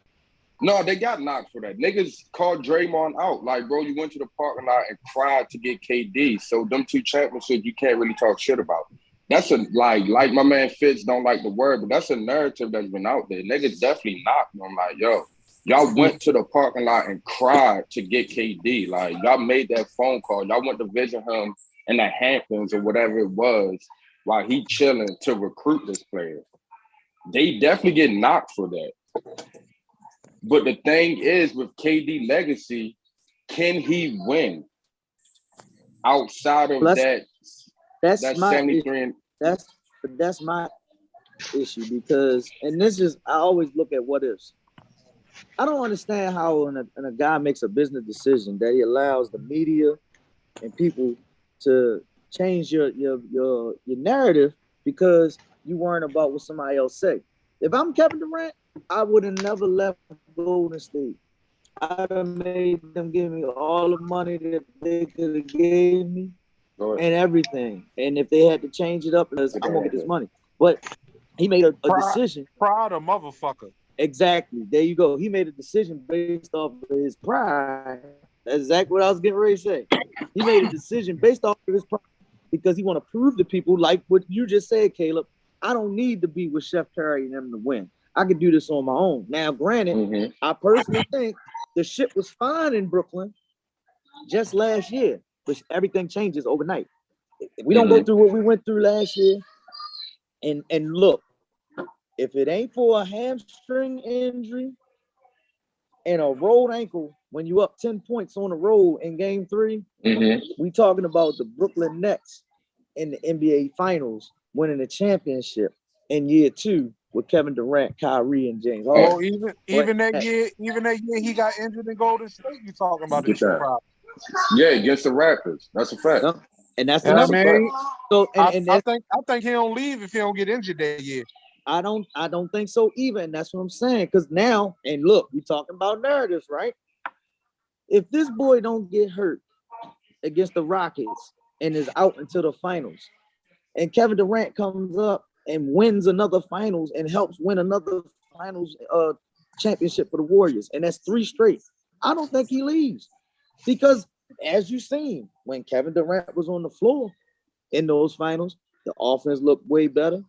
[SPEAKER 3] No, they got knocked for that. Niggas called Draymond out. Like, bro, you went to the parking lot and cried to get KD. So them two championships, you can't really talk shit about. That's like my man Fitz don't like the word, but that's a narrative that's been out there. Niggas definitely knocked them. Like, yo, y'all went to the parking lot and cried to get KD. Like, y'all made that phone call. Y'all went to visit him in the Hamptons or whatever it was while he chilling to recruit this player. They definitely get knocked for that. But the thing is, with KD legacy, can he win outside of that?
[SPEAKER 2] That's my
[SPEAKER 3] 73
[SPEAKER 2] issue. That's my issue because, and this is, I always look at what ifs. I don't understand how when a guy makes a business decision that he allows the media and people to change your narrative because you weren't about what somebody else said. If I'm Kevin Durant, I would have never left Golden State. I'd have made them give me all the money that they could have gave me and everything. And if they had to change it up, I'm gonna get this money. But he made a decision.
[SPEAKER 5] Pride, a motherfucker.
[SPEAKER 2] Exactly. There you go. He made a decision based off of his pride. That's exactly what I was getting ready to say. He made a decision based off of his pride because he want to prove to people, like what you just said, Caleb, I don't need to be with Chef Curry and them to win. I can do this on my own. Now, granted, I personally think the shit was fine in Brooklyn just last year, but everything changes overnight. If we don't go through what we went through last year, and look, if it ain't for a hamstring injury and a rolled ankle when you up 10 points on the road in game 3, we talking about the Brooklyn Nets in the NBA Finals winning the championship in year 2 with Kevin Durant, Kyrie, and James Harden.
[SPEAKER 5] Oh, even that year he got injured in Golden State. You talking about the problem?
[SPEAKER 3] Yeah, against the Raptors. That's a fact.
[SPEAKER 2] Yep. And that's another fact. So,
[SPEAKER 5] I think he don't leave if he don't get injured that year.
[SPEAKER 2] I don't think so either, and that's what I'm saying. Because now, and look, we talking about narratives, right? If this boy don't get hurt against the Rockets and is out until the finals, and Kevin Durant comes up and wins another finals and helps win another finals championship for the Warriors, and that's 3 straight, I don't think he leaves. Because as you've seen, when Kevin Durant was on the floor in those finals, the offense looked way better.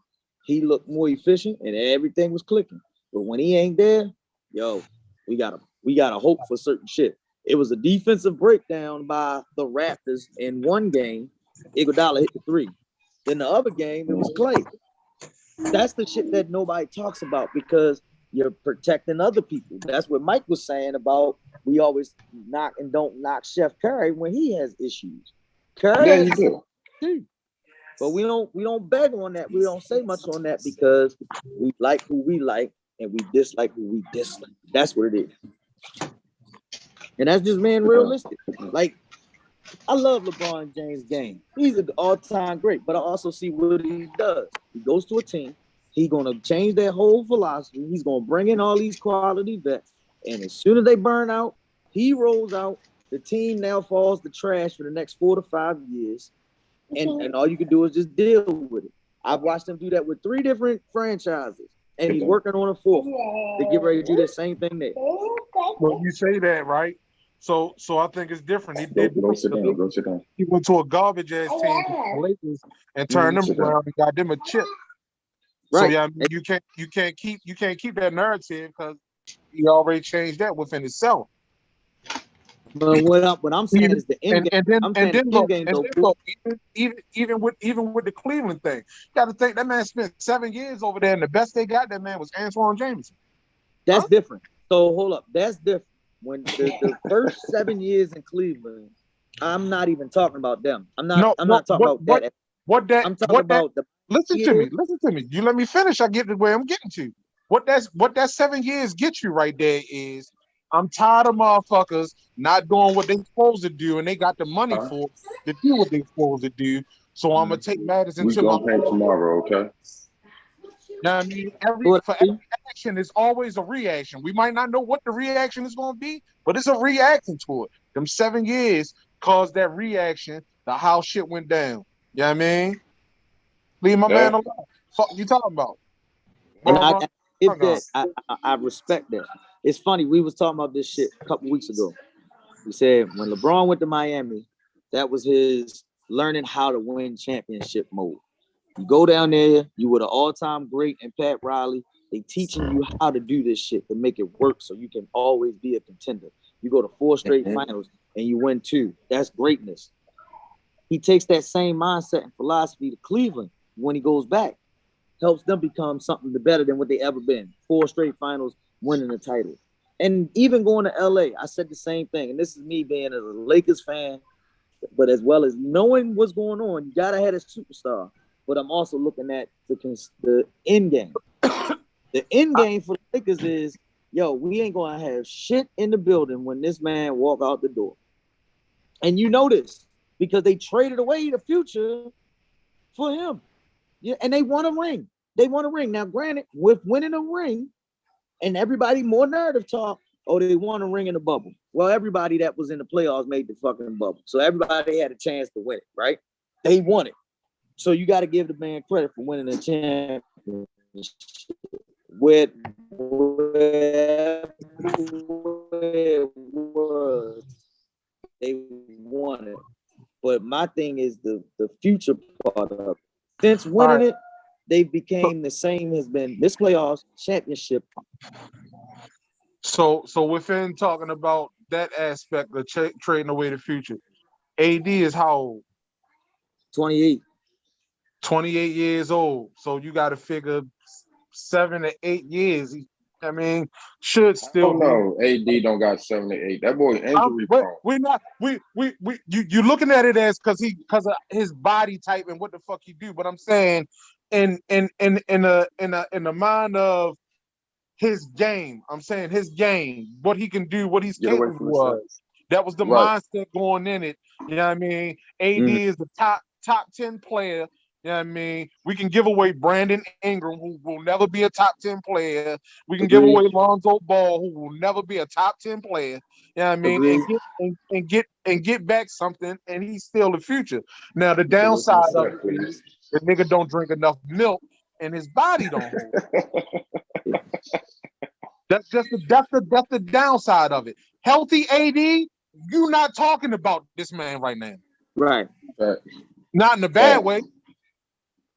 [SPEAKER 2] He looked more efficient and everything was clicking. But when he ain't there, yo, we gotta hope for certain shit. It was a defensive breakdown by the Raptors in one game. Iguodala hit the 3. Then the other game, it was Clay. That's the shit that nobody talks about because you're protecting other people. That's what Mike was saying about we always knock and don't knock Chef Curry when he has issues. Curry has issues too. But we don't beg on that. We don't say much on that because we like who we like and we dislike who we dislike. That's what it is. And that's just being realistic. Like, I love LeBron James' game. He's an all-time great, but I also see what he does. He goes to a team. He's going to change their whole philosophy. He's going to bring in all these quality vets. And as soon as they burn out, he rolls out. The team now falls to trash for the next 4 to 5 years. And all you can do is just deal with it. I've watched him do that with 3 different franchises. And he's working on a 4th to get ready to do the same thing there.
[SPEAKER 5] Well, you say that, right? So I think it's different. He
[SPEAKER 3] Go sit down.
[SPEAKER 5] He went to a garbage ass team, the Lakers, and turned them around and got them a chip. Right. So yeah, I mean, you can't keep that narrative because he already changed that within itself.
[SPEAKER 2] But what I'm saying is the end game.
[SPEAKER 5] Even with the Cleveland thing, you got to think that man spent 7 years over there, and the best they got that man was Antoine Jameson.
[SPEAKER 2] That's different. So hold up, that's different. When the first 7 years in Cleveland, I'm not even talking about them. I'm not talking about that. I'm talking about the.
[SPEAKER 5] Listen to me. You let me finish. I get to where I'm getting to. What that 7 years get you right there is I'm tired of motherfuckers not doing what they supposed to do, and they got the money for to do what they supposed to do. So I'm gonna take matters
[SPEAKER 3] We
[SPEAKER 5] into my
[SPEAKER 3] gonna paint tomorrow, okay?
[SPEAKER 5] know what I mean? For every action, there's always a reaction. We might not know what the reaction is going to be, but it's a reaction to it. Them 7 years caused that reaction to how shit went down. You know what I mean? Leave my man alone. Fuck you talking about?
[SPEAKER 2] And I give that. I respect that. It's funny. We was talking about this shit a couple weeks ago. We said when LeBron went to Miami, that was his learning how to win championship mode. You go down there, you were the all-time great and Pat Riley. They teaching you how to do this shit to make it work so you can always be a contender. You go to 4 straight finals and you win 2. That's greatness. He takes that same mindset and philosophy to Cleveland when he goes back. Helps them become something better than what they ever been. 4 straight finals, winning the title. And even going to LA, I said the same thing. And this is me being a Lakers fan, but as well as knowing what's going on, you gotta have a superstar. But I'm also looking at the end game. The end game for the Lakers is, yo, we ain't gonna have shit in the building when this man walk out the door. And you know this because they traded away the future for him. Yeah, and they won a ring. They won a ring. Now, granted, with winning a ring, and everybody more narrative talk, oh, they won a ring in the bubble. Well, everybody that was in the playoffs made the fucking bubble. So everybody had a chance to win it, right? They won it. So you got to give the man credit for winning the championship with whatever it was, they won it. But my thing is the future part of it. Since winning it, they became the same as been this playoffs championship.
[SPEAKER 5] So within talking about that aspect of trading away the future, AD is how old?
[SPEAKER 2] 28.
[SPEAKER 5] 28 years old. So you got to figure 7 to 8 years. I mean, should still.
[SPEAKER 3] Oh no, AD don't got 7 to 8. That boy injury prone.
[SPEAKER 5] We're not. You looking at it as because of his body type and what the fuck he do. But I'm saying, in the mind of his game, I'm saying his game, what he can do, what he's capable of. That was the mindset going in it. You know what I mean? AD is the top 10 player. You know what I mean? We can give away Brandon Ingram, who will never be a top 10 player. We can give away Lonzo Ball, who will never be a top 10 player. You know what I mean? And get back something, and he's still the future. Now the downside of it is the nigga don't drink enough milk, and his body don't hold. That's the downside of it. Healthy AD, you not talking about this man right now.
[SPEAKER 2] Right.
[SPEAKER 5] Not in a bad way.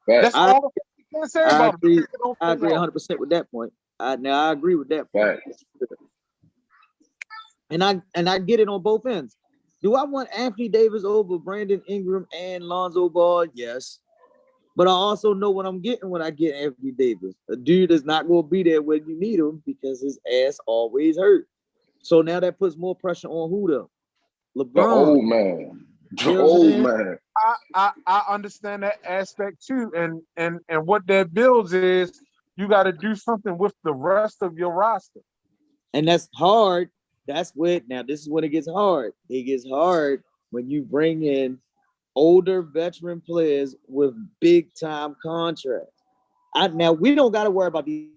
[SPEAKER 5] That's all you can say about him.
[SPEAKER 2] I agree 100% with that point. I agree with that point. And I get it on both ends. Do I want Anthony Davis over Brandon Ingram and Lonzo Ball? Yes. But I also know what I'm getting when I get Anthony Davis. A dude is not going to be there when you need him because his ass always hurt. So now that puts more pressure on who though? LeBron.
[SPEAKER 3] The old man. The old man.
[SPEAKER 5] I understand that aspect too. And what that builds is you got to do something with the rest of your roster.
[SPEAKER 2] And that's hard. This is when it gets hard. It gets hard when you bring in older veteran players with big time contracts. Now we don't got to worry about the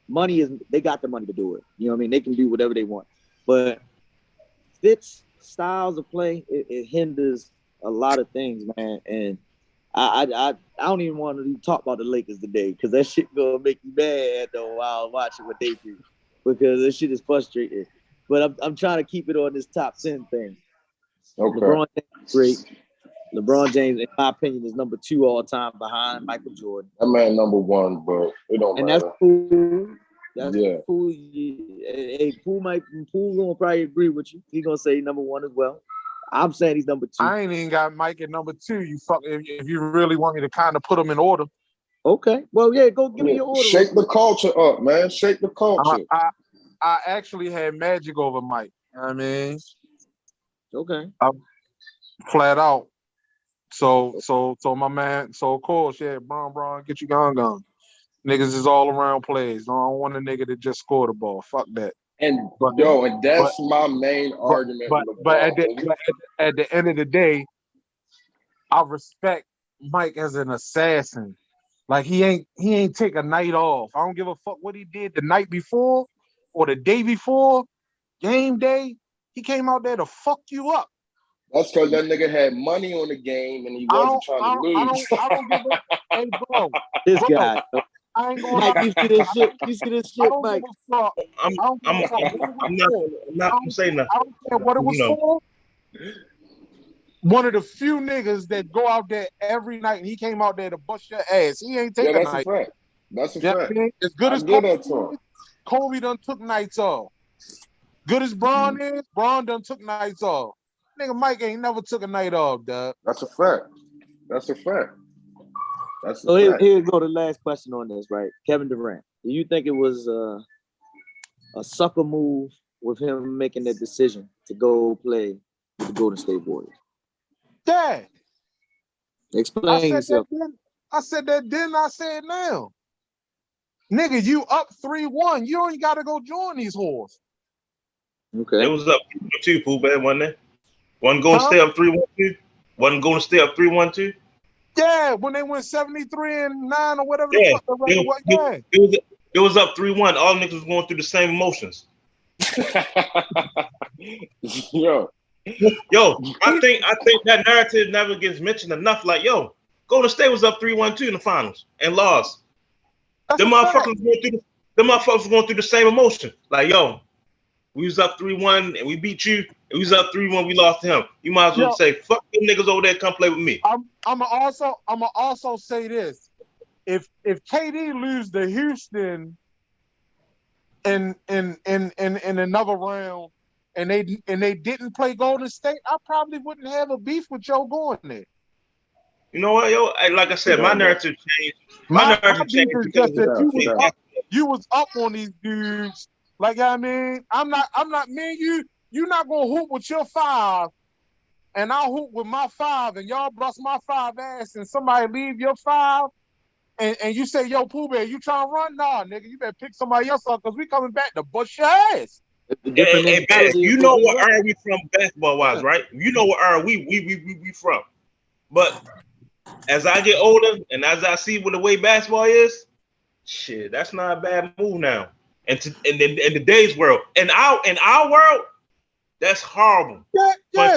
[SPEAKER 2] money. They got the money to do it. You know what I mean? They can do whatever they want. But fits styles of play, it hinders a lot of things, man. And I don't even want to talk about the Lakers today because that shit gonna make you mad though while watching what they do because this shit is frustrating. But I'm trying to keep it on this top 10 thing.
[SPEAKER 3] Okay.
[SPEAKER 2] LeBron James, great. LeBron James, in my opinion, is number 2 all time behind Michael Jordan.
[SPEAKER 3] That man number 1, but it don't matter.
[SPEAKER 2] And that's cool. That's cool. Hey, Poole gonna probably agree with you. He's gonna say number 1 as well. I'm saying he's number 2.
[SPEAKER 5] I ain't even got Mike at number 2. You fuck if you really want me to kind of put them in order.
[SPEAKER 2] Okay. Well, yeah, go give me your order.
[SPEAKER 3] Shake the culture up, man. Shake the culture.
[SPEAKER 5] I actually had Magic over Mike. You know what I mean?
[SPEAKER 2] Okay.
[SPEAKER 5] Flat out. So my man, so of course, yeah, Bron, get you gone. Niggas is all around plays. I don't want a nigga that just score the ball. Fuck that.
[SPEAKER 3] And
[SPEAKER 5] But
[SPEAKER 3] and that's my main argument with
[SPEAKER 5] but
[SPEAKER 3] LeBron.
[SPEAKER 5] at the end of the day, I respect Mike as an assassin. Like he ain't take a night off. I don't give a fuck what he did the night before or the day before, game day. He came out there to fuck you up.
[SPEAKER 3] That's because that nigga had money on the game and he wasn't trying to lose.
[SPEAKER 5] I don't give a hey bro.
[SPEAKER 2] This
[SPEAKER 5] Bro,
[SPEAKER 2] guy.
[SPEAKER 5] I ain't gonna
[SPEAKER 2] Mike,
[SPEAKER 5] lie.
[SPEAKER 2] you see this shit? You see this
[SPEAKER 5] I
[SPEAKER 2] shit,
[SPEAKER 5] don't
[SPEAKER 2] Mike?
[SPEAKER 5] give a fuck.
[SPEAKER 4] I'm
[SPEAKER 5] I don't give
[SPEAKER 4] I'm
[SPEAKER 5] a fuck what it was
[SPEAKER 4] I'm not
[SPEAKER 5] for.
[SPEAKER 4] I'm not gonna say nothing.
[SPEAKER 5] I don't care what it was for. One of the few niggas that go out there every night and he came out there to bust your ass. He ain't take a
[SPEAKER 3] That's
[SPEAKER 5] night.
[SPEAKER 3] a fact. That's a
[SPEAKER 5] You know what
[SPEAKER 3] fact.
[SPEAKER 5] I mean? As good
[SPEAKER 3] I
[SPEAKER 5] as
[SPEAKER 3] get
[SPEAKER 5] Kobe
[SPEAKER 3] that to him.
[SPEAKER 5] is, Kobe done took nights off. Good as Bron is, Bron done took nights off. Nigga Mike ain't never took a night off, dog.
[SPEAKER 3] That's a fact. That's a fact. That's
[SPEAKER 2] So
[SPEAKER 3] a fact.
[SPEAKER 2] here go the last question on this, right? Kevin Durant. Do you think it was a sucker move with him making that decision to go play with the Golden State Warriors?
[SPEAKER 5] Yeah.
[SPEAKER 2] Explain yourself.
[SPEAKER 5] I said that then, I said now. Nigga, you up 3-1. You ain't gotta go join these whores.
[SPEAKER 2] Okay.
[SPEAKER 4] It was up 3-2, Pooh Bad, wasn't it? Wasn't going to stay up 3-1-2? Wasn't going to stay up 3-1-2?
[SPEAKER 5] Yeah, when they went 73-9 or whatever the
[SPEAKER 4] Yeah.
[SPEAKER 5] fuck the record was. Yeah.
[SPEAKER 4] It was up 3-1. All niggas was going through the same emotions.
[SPEAKER 3] Yo,
[SPEAKER 4] I think that narrative never gets mentioned enough. Like, Golden State was up 3-1-2 in the finals and lost. Them motherfuckers going through the same emotion. Like, we was up 3-1 and we beat you. We was up 3-1, we lost to him. You might as well say, fuck them niggas over there, come play with me.
[SPEAKER 5] I'ma also say this. If KD lose to Houston in another round and they didn't play Golden State, I probably wouldn't have a beef with Joe going there.
[SPEAKER 4] You know what, like I said, my narrative changed.
[SPEAKER 5] My beef is just that you was up on these dudes. Like, I mean, I'm not me and you're not gonna hoop with your 5 and I'll hoop with my 5 and y'all bust my 5 ass and somebody leave your 5 and you say, yo, Pooh Bear, you trying to run? Nah, nigga, you better pick somebody else up because we coming back to bust your ass.
[SPEAKER 4] Hey, Baz, you know what era we from basketball wise, right? You know what era we from. But as I get older and as I see what the way basketball is, shit, that's not a bad move now. And in today's world, in our world, that's horrible.
[SPEAKER 5] Yeah.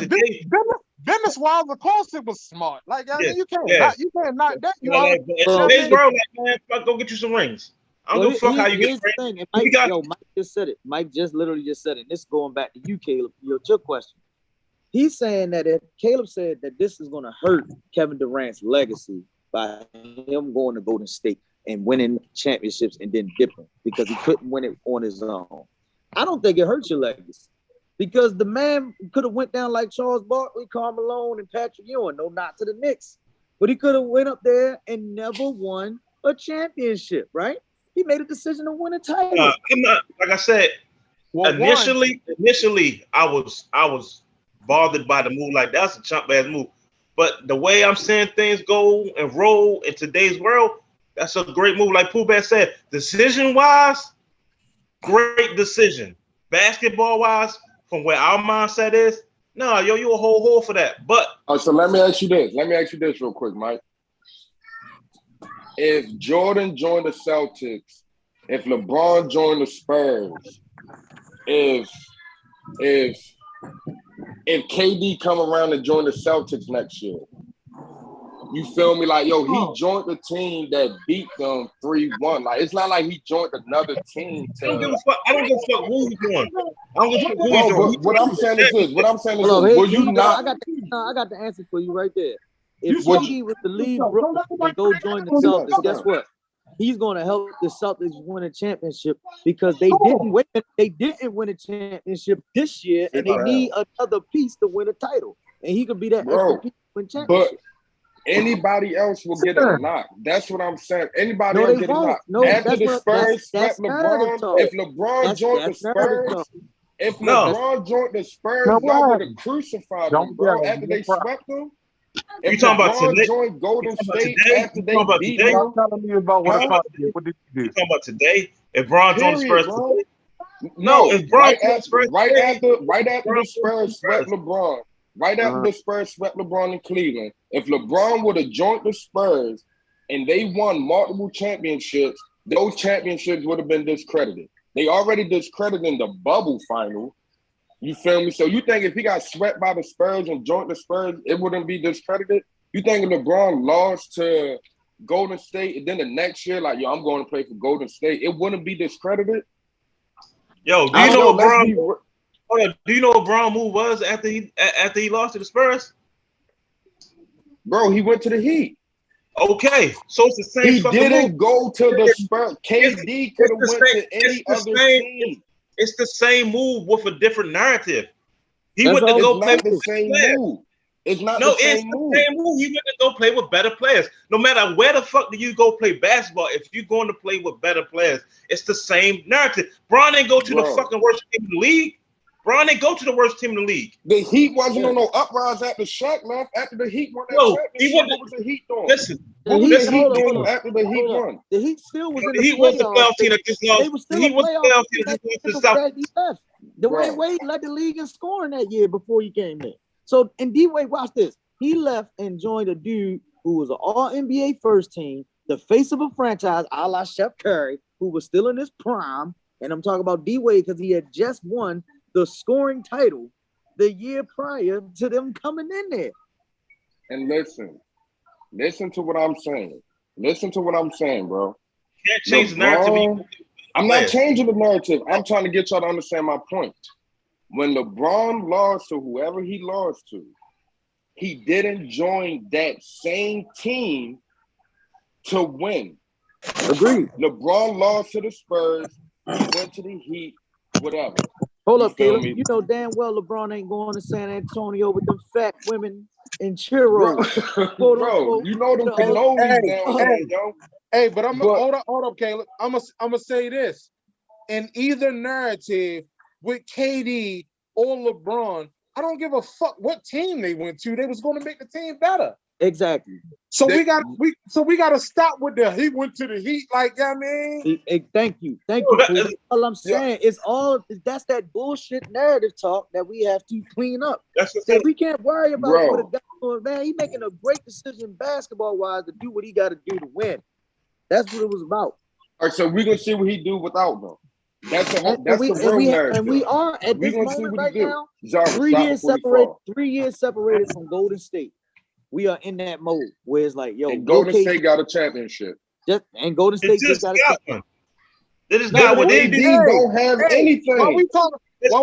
[SPEAKER 5] Business wise, of course it was smart. Like, I mean, you can't knock that. You know,
[SPEAKER 4] in today's world, like, man, fuck, go get you some rings. I don't give a fuck how you get rings.
[SPEAKER 2] Mike just said it. Mike just literally just said it. This is going back to you, Caleb. Your question. He's saying that Caleb said that this is going to hurt Kevin Durant's legacy by him going to Golden State and winning championships and then dipping because he couldn't win it on his own. I don't think it hurts your legacy because the man could have went down like Charles Barkley, Karl Malone, and Patrick Ewing. No, not to the Knicks, but he could have went up there and never won a championship. Right? He made a decision to win a title.
[SPEAKER 4] I'm not, like I said. Well, initially, I was bothered by the move. Like, that's a chump ass move. But the way I'm seeing things go and roll in today's world, that's a great move. Like Pooh Bear said, decision wise, great decision. Basketball wise, from where our mindset is, no, you a whole hole for that. But
[SPEAKER 3] so let me ask you this. Let me ask you this real quick, Mike. If Jordan joined the Celtics, if LeBron joined the Spurs, if KD come around and join the Celtics next year, you feel me? Like, he joined the team that beat them 3-1. Like, it's not like he joined another team.
[SPEAKER 4] I don't give a fuck who he's doing. I don't give a fuck who he's doing.
[SPEAKER 3] What I'm saying is this. Will you not?
[SPEAKER 2] I got the answer for you right there. If KD was to leave Brooklyn and go join the Celtics, guess what? He's going to help the Celtics win a championship because they didn't win a championship this year, and they need another piece to win a title. And he could be that extra piece to win championship.
[SPEAKER 3] But anybody else will get a knock. That's what I'm saying. Anybody else get a knock.
[SPEAKER 2] No,
[SPEAKER 3] after the Spurs swept LeBron, if LeBron joined the Spurs, y'all would have crucified them, bro. After they swept them. If LeBron joined Golden State after they beat them,
[SPEAKER 5] telling me about what did you do?
[SPEAKER 4] You talking about today? If LeBron joined the Spurs today,
[SPEAKER 3] No,
[SPEAKER 4] if Bron
[SPEAKER 3] right
[SPEAKER 4] to the
[SPEAKER 3] after
[SPEAKER 4] Spurs,
[SPEAKER 3] the Spurs swept LeBron, right after the Spurs swept LeBron in Cleveland, if LeBron would have joined the Spurs and they won multiple championships, those championships would have been discredited. They already discredited in the bubble final. You feel me? So you think if he got swept by the Spurs and joined the Spurs, it wouldn't be discredited? You think if LeBron lost to Golden State and then the next year, like, yo, I'm going to play for Golden State, it wouldn't be discredited?
[SPEAKER 4] Yo, do you know what Bron? Hold on, do you know what Bron move was after he lost to the Spurs?
[SPEAKER 3] Bro, he went to the Heat.
[SPEAKER 4] Okay, so it's the same.
[SPEAKER 3] He didn't go to the Spurs. KD could have went to any other team.
[SPEAKER 4] It's the same move with a different narrative. He
[SPEAKER 2] That's
[SPEAKER 4] went to go
[SPEAKER 3] It's
[SPEAKER 4] play
[SPEAKER 3] not the
[SPEAKER 4] with
[SPEAKER 3] same
[SPEAKER 4] players.
[SPEAKER 3] move. It's not
[SPEAKER 4] No,
[SPEAKER 3] the same
[SPEAKER 4] it's
[SPEAKER 3] move.
[SPEAKER 4] the same move. He went to go play with better players. No matter where the fuck do you go play basketball, if you're going to play with better players, it's the same narrative. Bron didn't go to the fucking worst team in the league. Bron didn't go to the worst team in the league.
[SPEAKER 3] The Heat wasn't on no uprise after Shaq left. After the Heat won that championship, what was the Heat doing?
[SPEAKER 4] Listen,
[SPEAKER 3] what was the Heat doing after the Heat won?
[SPEAKER 2] The Heat still was in the
[SPEAKER 4] Heat was the playoff team that just lost.
[SPEAKER 2] They were still
[SPEAKER 4] He was the playoff team that
[SPEAKER 2] team
[SPEAKER 4] just lost to South.
[SPEAKER 2] Dwayne Wade led the league in scoring that year before he came in. So, and D-Wade, watch this. He left and joined a dude who was an all-NBA first team, the face of a franchise, a la Chef Curry, who was still in his prime. And I'm talking about D-Wade because he had just won the scoring title the year prior to them coming in there.
[SPEAKER 3] And listen to what I'm saying. Listen to what I'm saying, bro.
[SPEAKER 4] Can't change the narrative.
[SPEAKER 3] I'm not changing the narrative. I'm trying to get y'all to understand my point. When LeBron lost to whoever he lost to, he didn't join that same team to win.
[SPEAKER 2] Agreed.
[SPEAKER 3] LeBron lost to the Spurs. He went to the Heat, whatever.
[SPEAKER 2] Hold up, Caleb. You know damn well LeBron ain't going to San Antonio with them fat women and churros.
[SPEAKER 3] Bro, you know them cannolis down there, yo.
[SPEAKER 5] Hey, but hold up, Caleb. I'm gonna say this. In either narrative with KD or LeBron, I don't give a fuck what team they went to. They was going to make the team better.
[SPEAKER 2] Exactly.
[SPEAKER 5] So we gotta stop with the he went to the Heat, like, you know what I mean?
[SPEAKER 2] Thank you. All I'm saying is that's that bullshit narrative talk that we have to clean up. We can't worry about what a guy doing, man. He making a great decision basketball wise to do what he got to do to win. That's what it was about.
[SPEAKER 3] All right, so we're gonna see what he do without them. That's the real narrative.
[SPEAKER 2] And we are at this moment right now. 3 years separated from Golden State. We are in that mode where it's like, yo,
[SPEAKER 3] and Golden State got a championship.
[SPEAKER 2] Golden State just got a championship.
[SPEAKER 4] It is not what they do.
[SPEAKER 3] Don't have anything.
[SPEAKER 5] While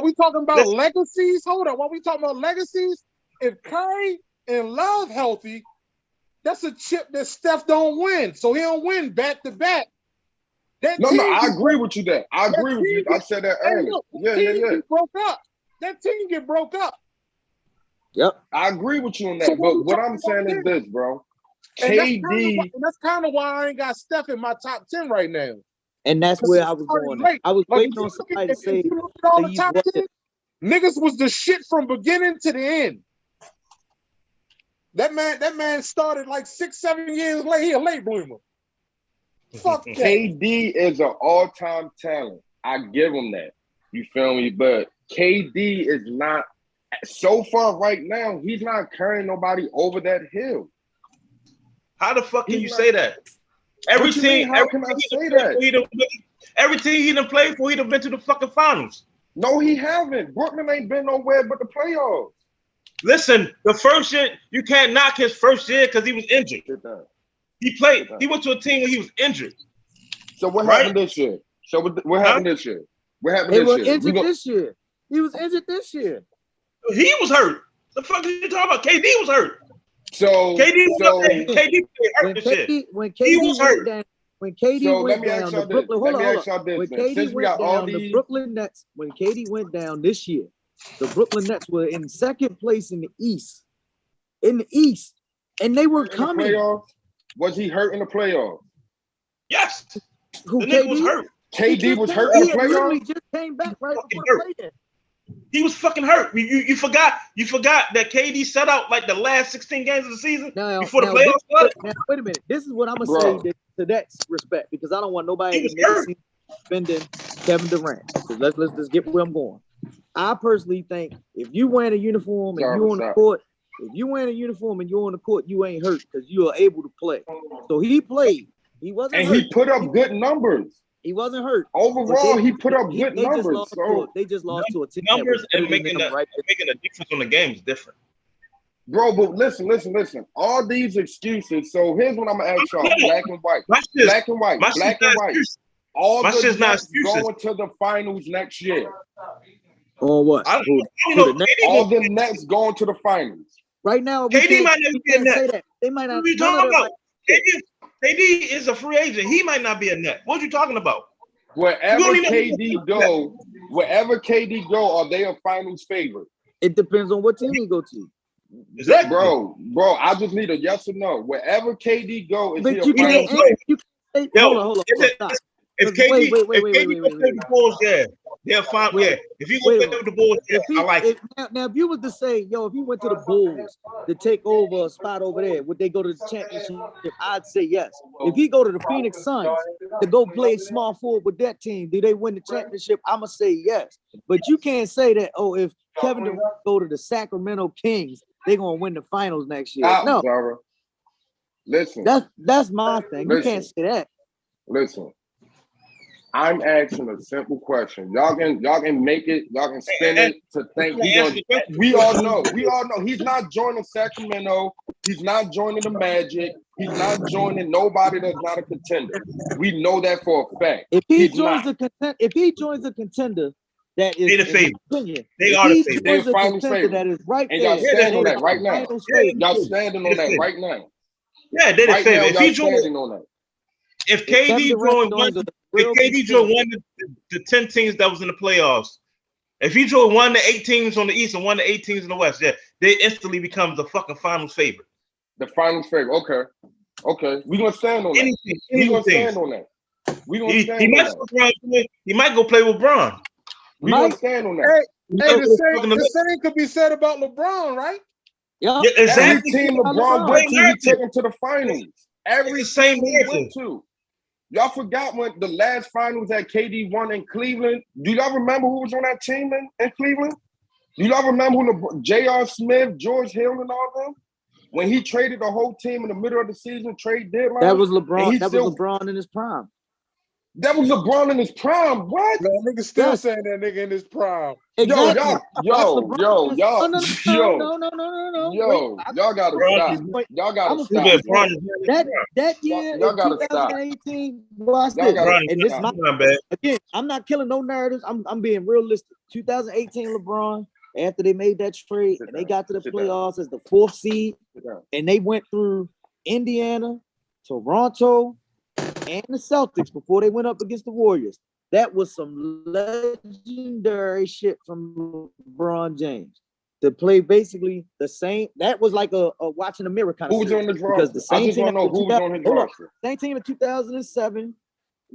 [SPEAKER 5] we talking about legacies, hold on. While we talking about legacies, if Curry and Love healthy, that's a chip that Steph don't win. So he don't win back to back.
[SPEAKER 3] No, I agree with you there. I agree with you. I said that earlier. Yeah.
[SPEAKER 5] Broke up. That team get broke up.
[SPEAKER 2] Yep.
[SPEAKER 3] I agree with you on that. So but what I'm saying is this, bro. KD.
[SPEAKER 5] That's kind of why I ain't got Steph in my top 10 right now.
[SPEAKER 2] And that's where I was going. I was waiting on somebody to say
[SPEAKER 5] the top 10, niggas was the shit from beginning to the end. That man started like 6-7 years late. He a late bloomer. Fuck that.
[SPEAKER 3] KD is an all-time talent. I give him that. You feel me? But KD is not, so far right now, he's not carrying nobody over that hill.
[SPEAKER 4] How the fuck can you say that? Every team he done played for, he done been to the fucking finals.
[SPEAKER 3] No, he haven't. Brooklyn ain't been nowhere but the playoffs.
[SPEAKER 4] Listen, the first year, you can't knock his first year because he was injured. He went to a team where he was injured.
[SPEAKER 3] So what happened this year? What happened this year?
[SPEAKER 2] He was injured this year. He was injured this year.
[SPEAKER 4] He was hurt. The fuck are you talking about? KD was hurt.
[SPEAKER 3] So
[SPEAKER 4] KD hurt this year.
[SPEAKER 2] When KD was hurt. When KD went down, the Brooklyn.
[SPEAKER 3] Hold on.
[SPEAKER 2] When KD went down, the Brooklyn Nets. When KD went down this year, the Brooklyn Nets were in second place in the East. And they were coming.
[SPEAKER 3] Was he hurt in the playoffs?
[SPEAKER 4] Yes.
[SPEAKER 2] Who,
[SPEAKER 4] the nigga was hurt.
[SPEAKER 3] KD was hurt in the playoffs?
[SPEAKER 2] He just came back right before the play-in.
[SPEAKER 4] He was fucking hurt. You forgot that KD set out like the last 16 games of the season before the playoffs started.
[SPEAKER 2] Now, wait a minute. This is what I'm gonna say to that respect, because I don't want nobody to defending Kevin Durant. So let's get where I'm going. I personally think if you wearing a uniform and you're on the court, you ain't hurt because you are able to play. So he played. He wasn't hurt.
[SPEAKER 3] He put up good numbers.
[SPEAKER 2] He wasn't hurt.
[SPEAKER 3] Overall, he put up good numbers.
[SPEAKER 2] They just lost to a team.
[SPEAKER 4] Numbers and making a difference on the game is different.
[SPEAKER 3] Bro, but listen. All these excuses. So here's what I'm gonna ask y'all: black and white. All the Nets going to the finals next year.
[SPEAKER 2] On what?
[SPEAKER 3] All the Nets going to the finals.
[SPEAKER 2] Right now,
[SPEAKER 4] KD might not be a Net.
[SPEAKER 2] They might not.
[SPEAKER 4] What are you talking about? KD is a free agent. He might not be a Net. What are you talking about?
[SPEAKER 3] Wherever KD go, are they a finals favorite?
[SPEAKER 2] It depends on what team he go to.
[SPEAKER 4] Exactly.
[SPEAKER 3] Bro, I just need a yes or no. Wherever KD go, is he a finals favorite?
[SPEAKER 2] Hold on. Stop.
[SPEAKER 4] If KD go play the Bulls, they're fine. Yeah. If you go play with the Bulls, I like it.
[SPEAKER 2] Now, if you was to say, if he went to the Bulls to take over a spot over there, would they go to the championship? I'd say yes. If he go to the Phoenix Suns to go play small forward with that team, do they win the championship? I'ma say yes. But you can't say that, if Kevin Durant go to the Sacramento Kings, they're gonna win the finals next year. No.
[SPEAKER 3] Zara. Listen.
[SPEAKER 2] That's my thing. You can't say that.
[SPEAKER 3] Listen. I'm asking a simple question. Y'all can make it, y'all can spin it to think we all know he's not joining Sacramento, he's not joining the Magic, he's not joining nobody that's not a contender. We know that for a fact.
[SPEAKER 2] If he joins a contender that is
[SPEAKER 4] the favorite. They are the favorite.
[SPEAKER 3] They're finals favorite.
[SPEAKER 2] That is right
[SPEAKER 3] and
[SPEAKER 2] there.
[SPEAKER 3] Y'all standing on that right now. Y'all standing on that right now.
[SPEAKER 4] Yeah, they're the favorite. If he joins
[SPEAKER 3] on that.
[SPEAKER 4] If KD joined one of the 10 teams that was in the playoffs, if he joined one of the 8 teams on the East and one of the 8 teams in the West, they instantly become the fucking finals favorite.
[SPEAKER 3] The finals favorite. Okay. We're gonna stand on that. We're gonna stand on that.
[SPEAKER 4] He might go play with Bron.
[SPEAKER 3] We're gonna stand on that.
[SPEAKER 5] Hey, the same could be said about LeBron, right?
[SPEAKER 2] Yeah,
[SPEAKER 3] Every
[SPEAKER 4] exactly.
[SPEAKER 3] team LeBron went to, he took him to the finals. Every
[SPEAKER 4] same
[SPEAKER 3] team he went to. Y'all forgot when the last finals that KD won in Cleveland? Do y'all remember who was on that team in Cleveland? Do y'all remember who J.R. Smith, George Hill, and all them? When he traded the whole team in the middle of the season, trade deadline?
[SPEAKER 2] That was LeBron. That was LeBron in his prime.
[SPEAKER 3] That was LeBron in his prime. What?
[SPEAKER 5] No, nigga still saying that nigga in his prime.
[SPEAKER 2] Exactly.
[SPEAKER 3] Y'all gotta stop. Y'all gotta stop.
[SPEAKER 2] That year in 2018, watch this. And this is again, I'm not killing no narratives. I'm being realistic. 2018 LeBron, after they made that trade and they got to the playoffs as the 4th seed, and they went through Indiana, Toronto, and the Celtics before they went up against the Warriors. That was some legendary shit from LeBron James to play basically the same. That was like a watching a mirror kind of.
[SPEAKER 3] Who was on the roster? Because the same team. Who was on his roster?
[SPEAKER 2] Same team in 2007,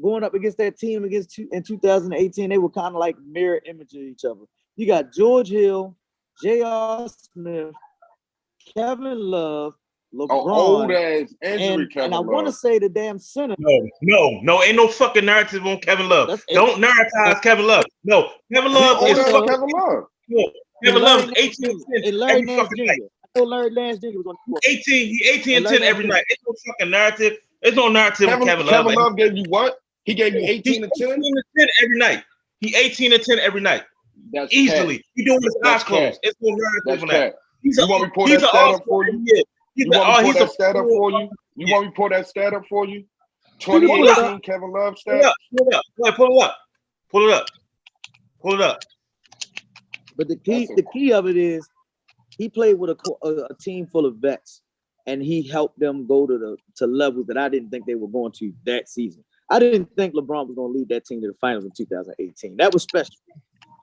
[SPEAKER 2] going up against that team in 2018. They were kind of like mirror image of each other. You got George Hill, J.R. Smith, Kevin Love, LeBron,
[SPEAKER 3] old ass injury,
[SPEAKER 2] and I want to say the damn center.
[SPEAKER 4] No, ain't no fucking narrative on Kevin Love. Don't narratize Kevin Love. No, Kevin Love is fucking
[SPEAKER 3] Kevin Love.
[SPEAKER 4] No, Kevin Love is 18
[SPEAKER 2] and Larry Nance Jr. I know Larry Nance Jr. was on the court.
[SPEAKER 4] 18 and 10 every night. It's no fucking narrative. There's no narrative on Kevin Love.
[SPEAKER 3] Kevin Love gave you what? He gave you 18 and 10?
[SPEAKER 4] 18 and 10 every night. He 18 and 10 every night.
[SPEAKER 3] That's
[SPEAKER 4] easily. He doing his eyes closed. It's no narrative on that.
[SPEAKER 3] You want me to pull that stat up for you? You want me to pull that stat up for you? You want me to pull that stat up for you? 2018 Kevin Love stat?
[SPEAKER 4] Pull it up.
[SPEAKER 2] But the key of it is he played with a team full of vets, and he helped them go to levels that I didn't think they were going to that season. I didn't think LeBron was going to lead that team to the finals in 2018. That was special.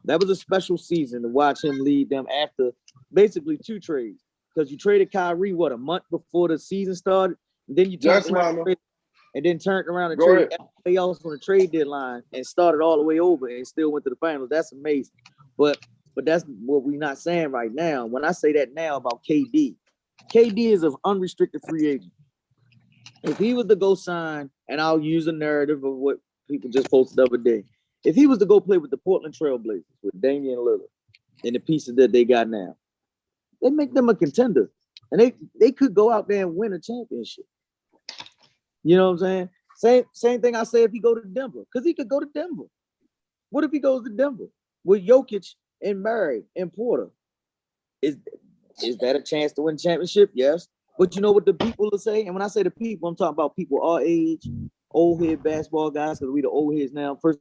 [SPEAKER 2] That was a special season to watch him lead them after basically 2 trades. Because you traded Kyrie, a month before the season started? And then you turned around and traded playoffs on the trade deadline and started all the way over and still went to the finals. That's amazing. But that's what we're not saying right now. When I say that now about KD is an unrestricted free agent. If he was to go sign, and I'll use a narrative of what people just posted the other day. If he was to go play with the Portland Trail Blazers with Damian Lillard and the pieces that they got now, they make them a contender. And they could go out there and win a championship. You know what I'm saying? Same thing I say if he go to Denver, because he could go to Denver. What if he goes to Denver with Jokic and Murray and Porter? Is that a chance to win a championship? Yes. But you know what the people will say? And when I say the people, I'm talking about people our age, old head basketball guys, because we the old heads now. First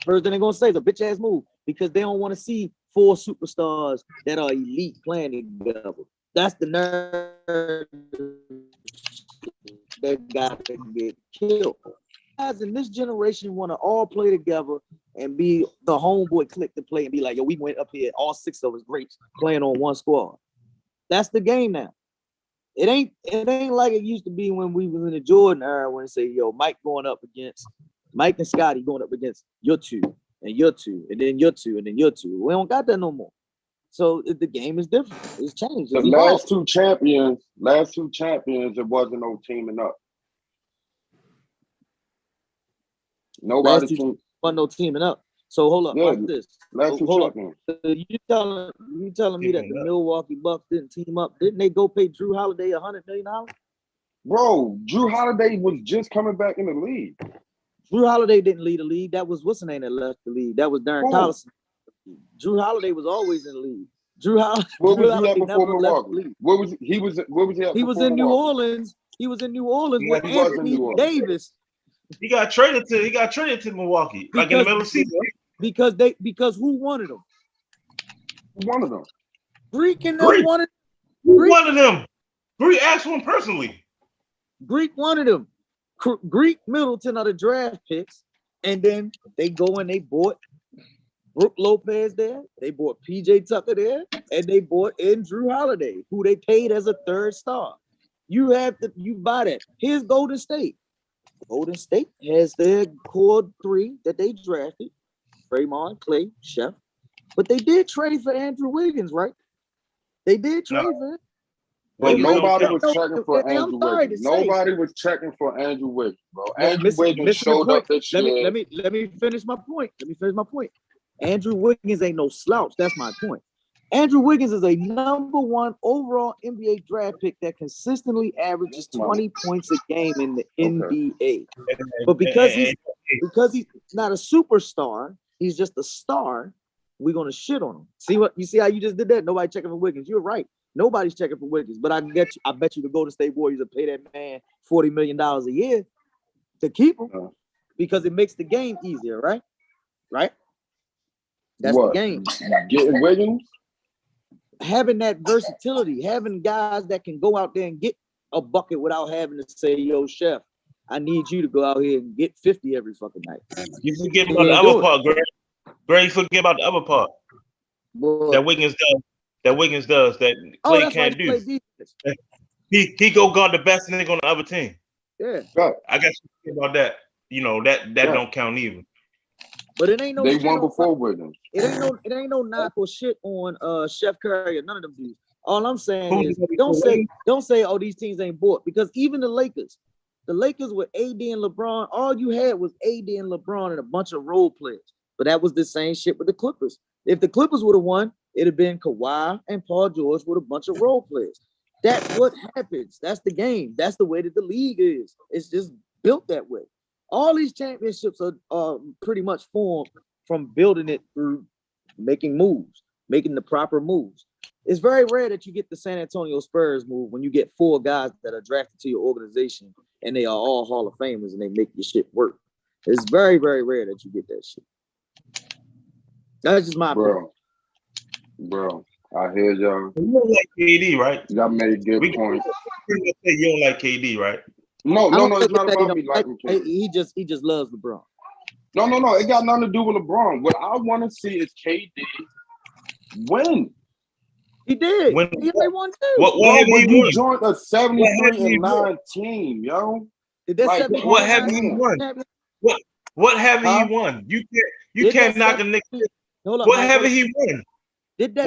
[SPEAKER 2] thing they're going to say is a bitch-ass move, because they don't want to see 4 superstars that are elite playing together. That's the nerve that got to get killed. Guys in this generation want to all play together and be the homeboy clique to play and be like, yo, we went up here, all 6 of us greats playing on one squad. That's the game now. It ain't like it used to be when we was in the Jordan era, when they say, yo, Mike and Scotty going up against your 2 and your 2 and then your 2 and then your 2. We don't got that no more. So the game is different. It's changed.
[SPEAKER 3] The last two champions, it wasn't no teaming up. Nobody
[SPEAKER 2] wasn't no teaming up. So hold up, watch this.
[SPEAKER 3] Last two champions.
[SPEAKER 2] You telling me that the Milwaukee Bucks didn't team up? Didn't they go pay Drew Holiday $100 million?
[SPEAKER 3] Bro, Drew Holiday was just coming back in the league.
[SPEAKER 2] Drew Holiday didn't lead the league. That was what's the name that left the league. That was Darren Collison. Drew Holiday was always in the league.
[SPEAKER 3] What was he at before Milwaukee? What was he at?
[SPEAKER 2] He was in New Orleans. He was in New Orleans with Anthony Davis.
[SPEAKER 4] He got traded to Milwaukee, like in the middle of the season.
[SPEAKER 2] Because who wanted him?
[SPEAKER 3] Who wanted him?
[SPEAKER 2] Greek and them wanted.
[SPEAKER 4] Who wanted him? Greek asked him personally.
[SPEAKER 2] Greek wanted him. Greek Middleton are the draft picks, and then they go and they bought Brook Lopez there, they bought PJ Tucker there, and they bought Drew Holiday, who they paid as a 3rd star. You buy that. Here's Golden State. Golden State has their core 3 that they drafted: Draymond, Clay, Chef. But they did trade for Andrew Wiggins, right? They did trade for him.
[SPEAKER 3] But nobody was checking for Andrew Wiggins. Nobody was checking for Andrew Wiggins, bro. Andrew Wiggins showed up this year.
[SPEAKER 2] Let me finish my point. Andrew Wiggins ain't no slouch. That's my point. Andrew Wiggins is a #1 overall NBA draft pick that consistently averages 20 points a game in the NBA. But because he's not a superstar, he's just a star, we're gonna shit on him. You see how you just did that? Nobody checking for Wiggins. You're right. Nobody's checking for Wiggins. But I bet you the Golden State Warriors will pay that man $40 million a year to keep him, because it makes the game easier, right? Right? That's the game.
[SPEAKER 3] Getting Wiggins?
[SPEAKER 2] Having that versatility, having guys that can go out there and get a bucket without having to say, yo, Chef, I need you to go out here and get 50 every fucking night.
[SPEAKER 4] You forget about the other part, Greg. Greg, you forget about the other part. That Wiggins does that Clay can't do. He go guard the best nigga on the other team.
[SPEAKER 2] Yeah.
[SPEAKER 4] I guess you forget about that. You know, that don't count either.
[SPEAKER 2] But it ain't no.
[SPEAKER 3] They won before Wiggins.
[SPEAKER 2] It ain't no knock or shit on Chef Curry or none of them dudes. All I'm saying is don't say oh, these teams ain't bought, because even the Lakers with AD and LeBron, all you had was AD and LeBron and a bunch of role players. But that was the same shit with the Clippers. If the Clippers would have won, it'd have been Kawhi and Paul George with a bunch of role players. That's what happens. That's the game. That's the way that the league is. It's just built that way. All these championships are pretty much formed from building it through making moves, making the proper moves. It's very rare that you get the San Antonio Spurs move when you get 4 guys that are drafted to your organization and they are all Hall of Famers and they make your shit work. It's very, very rare that you get that shit. That's just my opinion.
[SPEAKER 3] Bro, I hear y'all.
[SPEAKER 4] You don't like KD, right?
[SPEAKER 3] Y'all made good points.
[SPEAKER 4] You don't like KD, right?
[SPEAKER 3] No, it's not about me liking KD.
[SPEAKER 2] He just loves LeBron.
[SPEAKER 3] No. It got nothing to do with LeBron. What I want to see is KD win.
[SPEAKER 2] He did. He won too.
[SPEAKER 3] What you joined a 73-9 team, yo.
[SPEAKER 4] What have he won? What have he won? You can't knock a nigga. What have he won?
[SPEAKER 2] Did that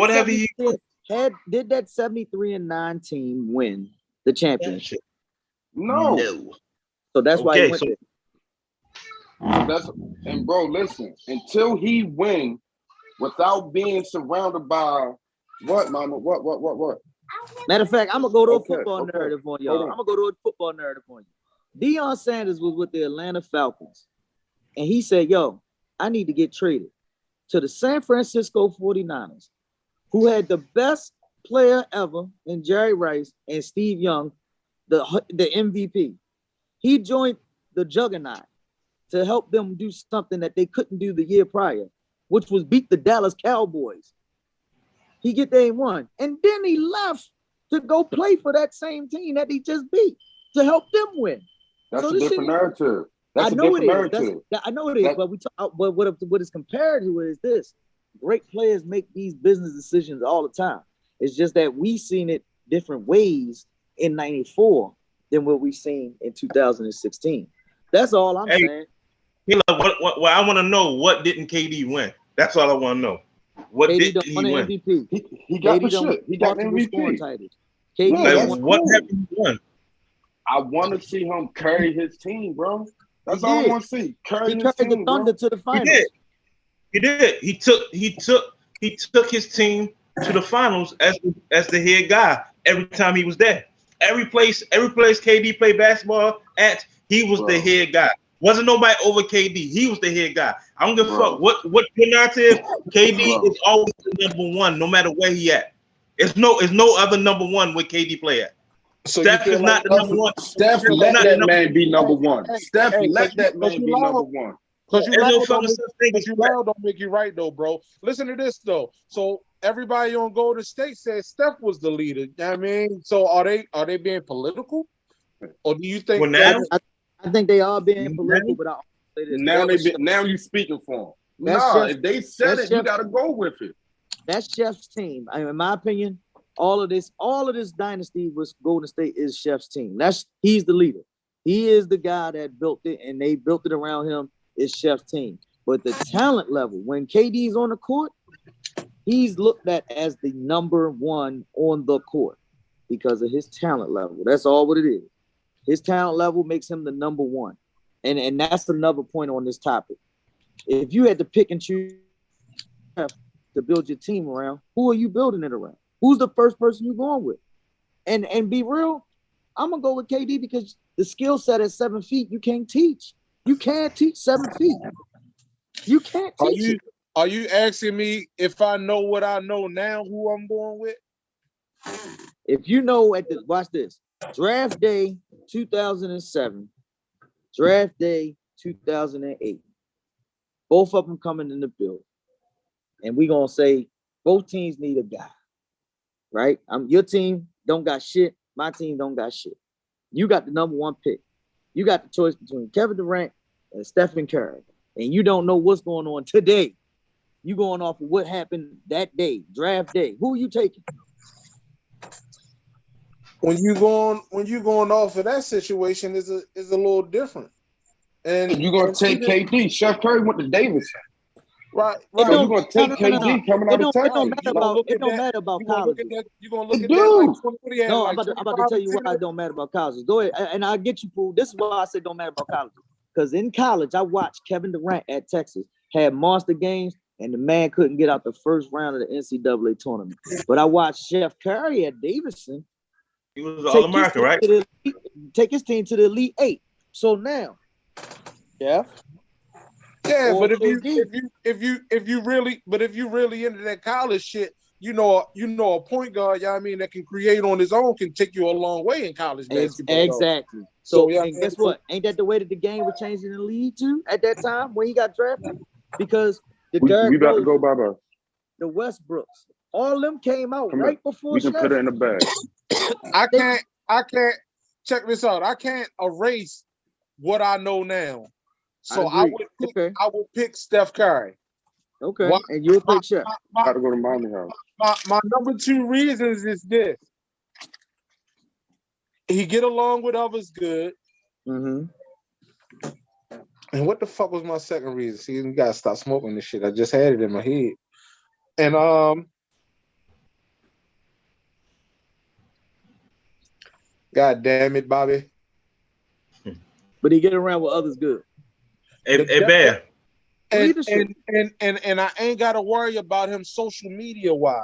[SPEAKER 2] 73-9 team win the championship?
[SPEAKER 3] No.
[SPEAKER 2] So that's why he
[SPEAKER 4] Okay,
[SPEAKER 2] went
[SPEAKER 4] so
[SPEAKER 2] there.
[SPEAKER 3] And bro, listen, until he win without being surrounded by what, mama? What?
[SPEAKER 2] Matter of fact, I'm gonna go to a
[SPEAKER 3] Okay,
[SPEAKER 2] football narrative on y'all.
[SPEAKER 3] Hold on.
[SPEAKER 2] I'm gonna go to a football narrative on you. Deion Sanders was with the Atlanta Falcons, and he said, "Yo, I need to get traded to the San Francisco 49ers, who had the best player ever in Jerry Rice and Steve Young, the MVP. He joined the juggernaut to help them do something that they couldn't do the year prior, which was beat the Dallas Cowboys. He get there and won. And then he left to go play for that same team that he just beat to help them win.
[SPEAKER 3] That's a different narrative. That's
[SPEAKER 2] I know
[SPEAKER 3] a different narrative.
[SPEAKER 2] I know it is, but we talk. But what is compared to is this: great players make these business decisions all the time. It's just that we seen it different ways in '94 than what we seen in 2016. That's all I'm saying.
[SPEAKER 4] What I want to know, what didn't KD win? That's all I want to know. What
[SPEAKER 2] KD
[SPEAKER 4] did
[SPEAKER 2] don't
[SPEAKER 4] he
[SPEAKER 2] win
[SPEAKER 4] win?
[SPEAKER 2] MVP.
[SPEAKER 3] He got
[SPEAKER 2] KD
[SPEAKER 3] the shit. He got the MVP.
[SPEAKER 2] KD
[SPEAKER 3] Yeah, that's
[SPEAKER 2] won.
[SPEAKER 4] What
[SPEAKER 3] cool.
[SPEAKER 4] happened he won?
[SPEAKER 3] I want to see him carry his team, bro. That's
[SPEAKER 2] He
[SPEAKER 3] all I
[SPEAKER 2] did.
[SPEAKER 3] want to see.
[SPEAKER 2] He
[SPEAKER 3] Carry his
[SPEAKER 2] carried the
[SPEAKER 3] team,
[SPEAKER 2] Thunder
[SPEAKER 3] bro.
[SPEAKER 2] to the finals.
[SPEAKER 4] He did. He took his team to the finals as the head guy every time he was there. Every place KD played basketball at, he was the head guy. Wasn't nobody over KD. He was the head guy. I don't give a fuck what your narrative. KD is always the number one, no matter where he at. It's no other number one where KD play at.
[SPEAKER 5] So
[SPEAKER 4] Steph is not the number one.
[SPEAKER 3] Steph let that man be number one. Steph let that man be number one.
[SPEAKER 5] Because you
[SPEAKER 4] There's no
[SPEAKER 5] loud
[SPEAKER 4] fucking such thing as
[SPEAKER 5] don't make you right though, bro. Listen to this though. So everybody on Golden State says Steph was the leader. You know what I mean, so are they being political, or do you think
[SPEAKER 4] Well, now,
[SPEAKER 2] I think they are being political, but I say this.
[SPEAKER 3] Now you speaking for them.
[SPEAKER 2] That's
[SPEAKER 3] Nah, if they said it, you
[SPEAKER 2] Chef's,
[SPEAKER 3] gotta go with it.
[SPEAKER 2] That's Chef's team. I mean, in my opinion, all of this dynasty with Golden State is Chef's team. He's the leader. He is the guy that built it, and they built it around him. It's Chef's team. But the talent level, when KD's on the court, he's looked at as the number one on the court because of his talent level. That's all what it is. His talent level makes him the number one. And that's another point on this topic. If you had to pick and choose to build your team around, who are you building it around? Who's the first person you're going with? And be real, I'm going to go with KD because the skill set at 7 feet, you can't teach. You can't teach 7 feet. You can't teach it.
[SPEAKER 5] Are you asking me if I know what I know now, who I'm going with?
[SPEAKER 2] If you know watch this, draft day 2007, draft day 2008, both of them coming in the build. And we're going to say both teams need a guy, right? Your team don't got shit. My team don't got shit. You got the number one pick. You got the choice between Kevin Durant and Stephen Curry. And you don't know what's going on today. You going off of what happened that day, draft day. Who are you taking?
[SPEAKER 5] When you going off of that situation is a little different. And
[SPEAKER 3] you're gonna take KD. Chef Curry went to Davidson.
[SPEAKER 5] Right.
[SPEAKER 3] So you're gonna take KD coming out of time.
[SPEAKER 2] It don't matter about college.
[SPEAKER 5] You're gonna look at that.
[SPEAKER 2] No, I'm about to tell you why it don't matter about colleges. Go ahead, and I'll get you, Pooh. This is why I said don't matter about colleges. Because in college, I watched Kevin Durant at Texas had monster games, and the man couldn't get out the first round of the NCAA tournament. But I watched Chef Curry at Davidson.
[SPEAKER 4] He was All-American, right?
[SPEAKER 2] Take his team to the Elite Eight. So now, Jeff.
[SPEAKER 5] Yeah, but if you really into that college shit, you know a point guard, you know what I mean, that can create on his own can take you a long way in college basketball.
[SPEAKER 2] Exactly. So and guess what? Ain't that the way that the game was changing in the league too at that time when he got drafted? Because
[SPEAKER 3] we about to go bye-bye.
[SPEAKER 2] The Westbrooks, all of them came out right before
[SPEAKER 3] we can
[SPEAKER 2] Chef.
[SPEAKER 3] put it in the bag.
[SPEAKER 5] I can't check this out. I can't erase what I know now. So I would pick Steph Curry.
[SPEAKER 2] Okay. And you'll pick Chef.
[SPEAKER 3] Got to go to Miami House.
[SPEAKER 5] My number 2 reasons is this. He get along with others good.
[SPEAKER 2] Mm-hmm.
[SPEAKER 5] And what the fuck was my second reason? See, you gotta stop smoking this shit. I just had it in my head. And God damn it, Bobby.
[SPEAKER 2] but he get around with others good.
[SPEAKER 4] Hey, Bear.
[SPEAKER 5] And I ain't got to worry about him social media wise.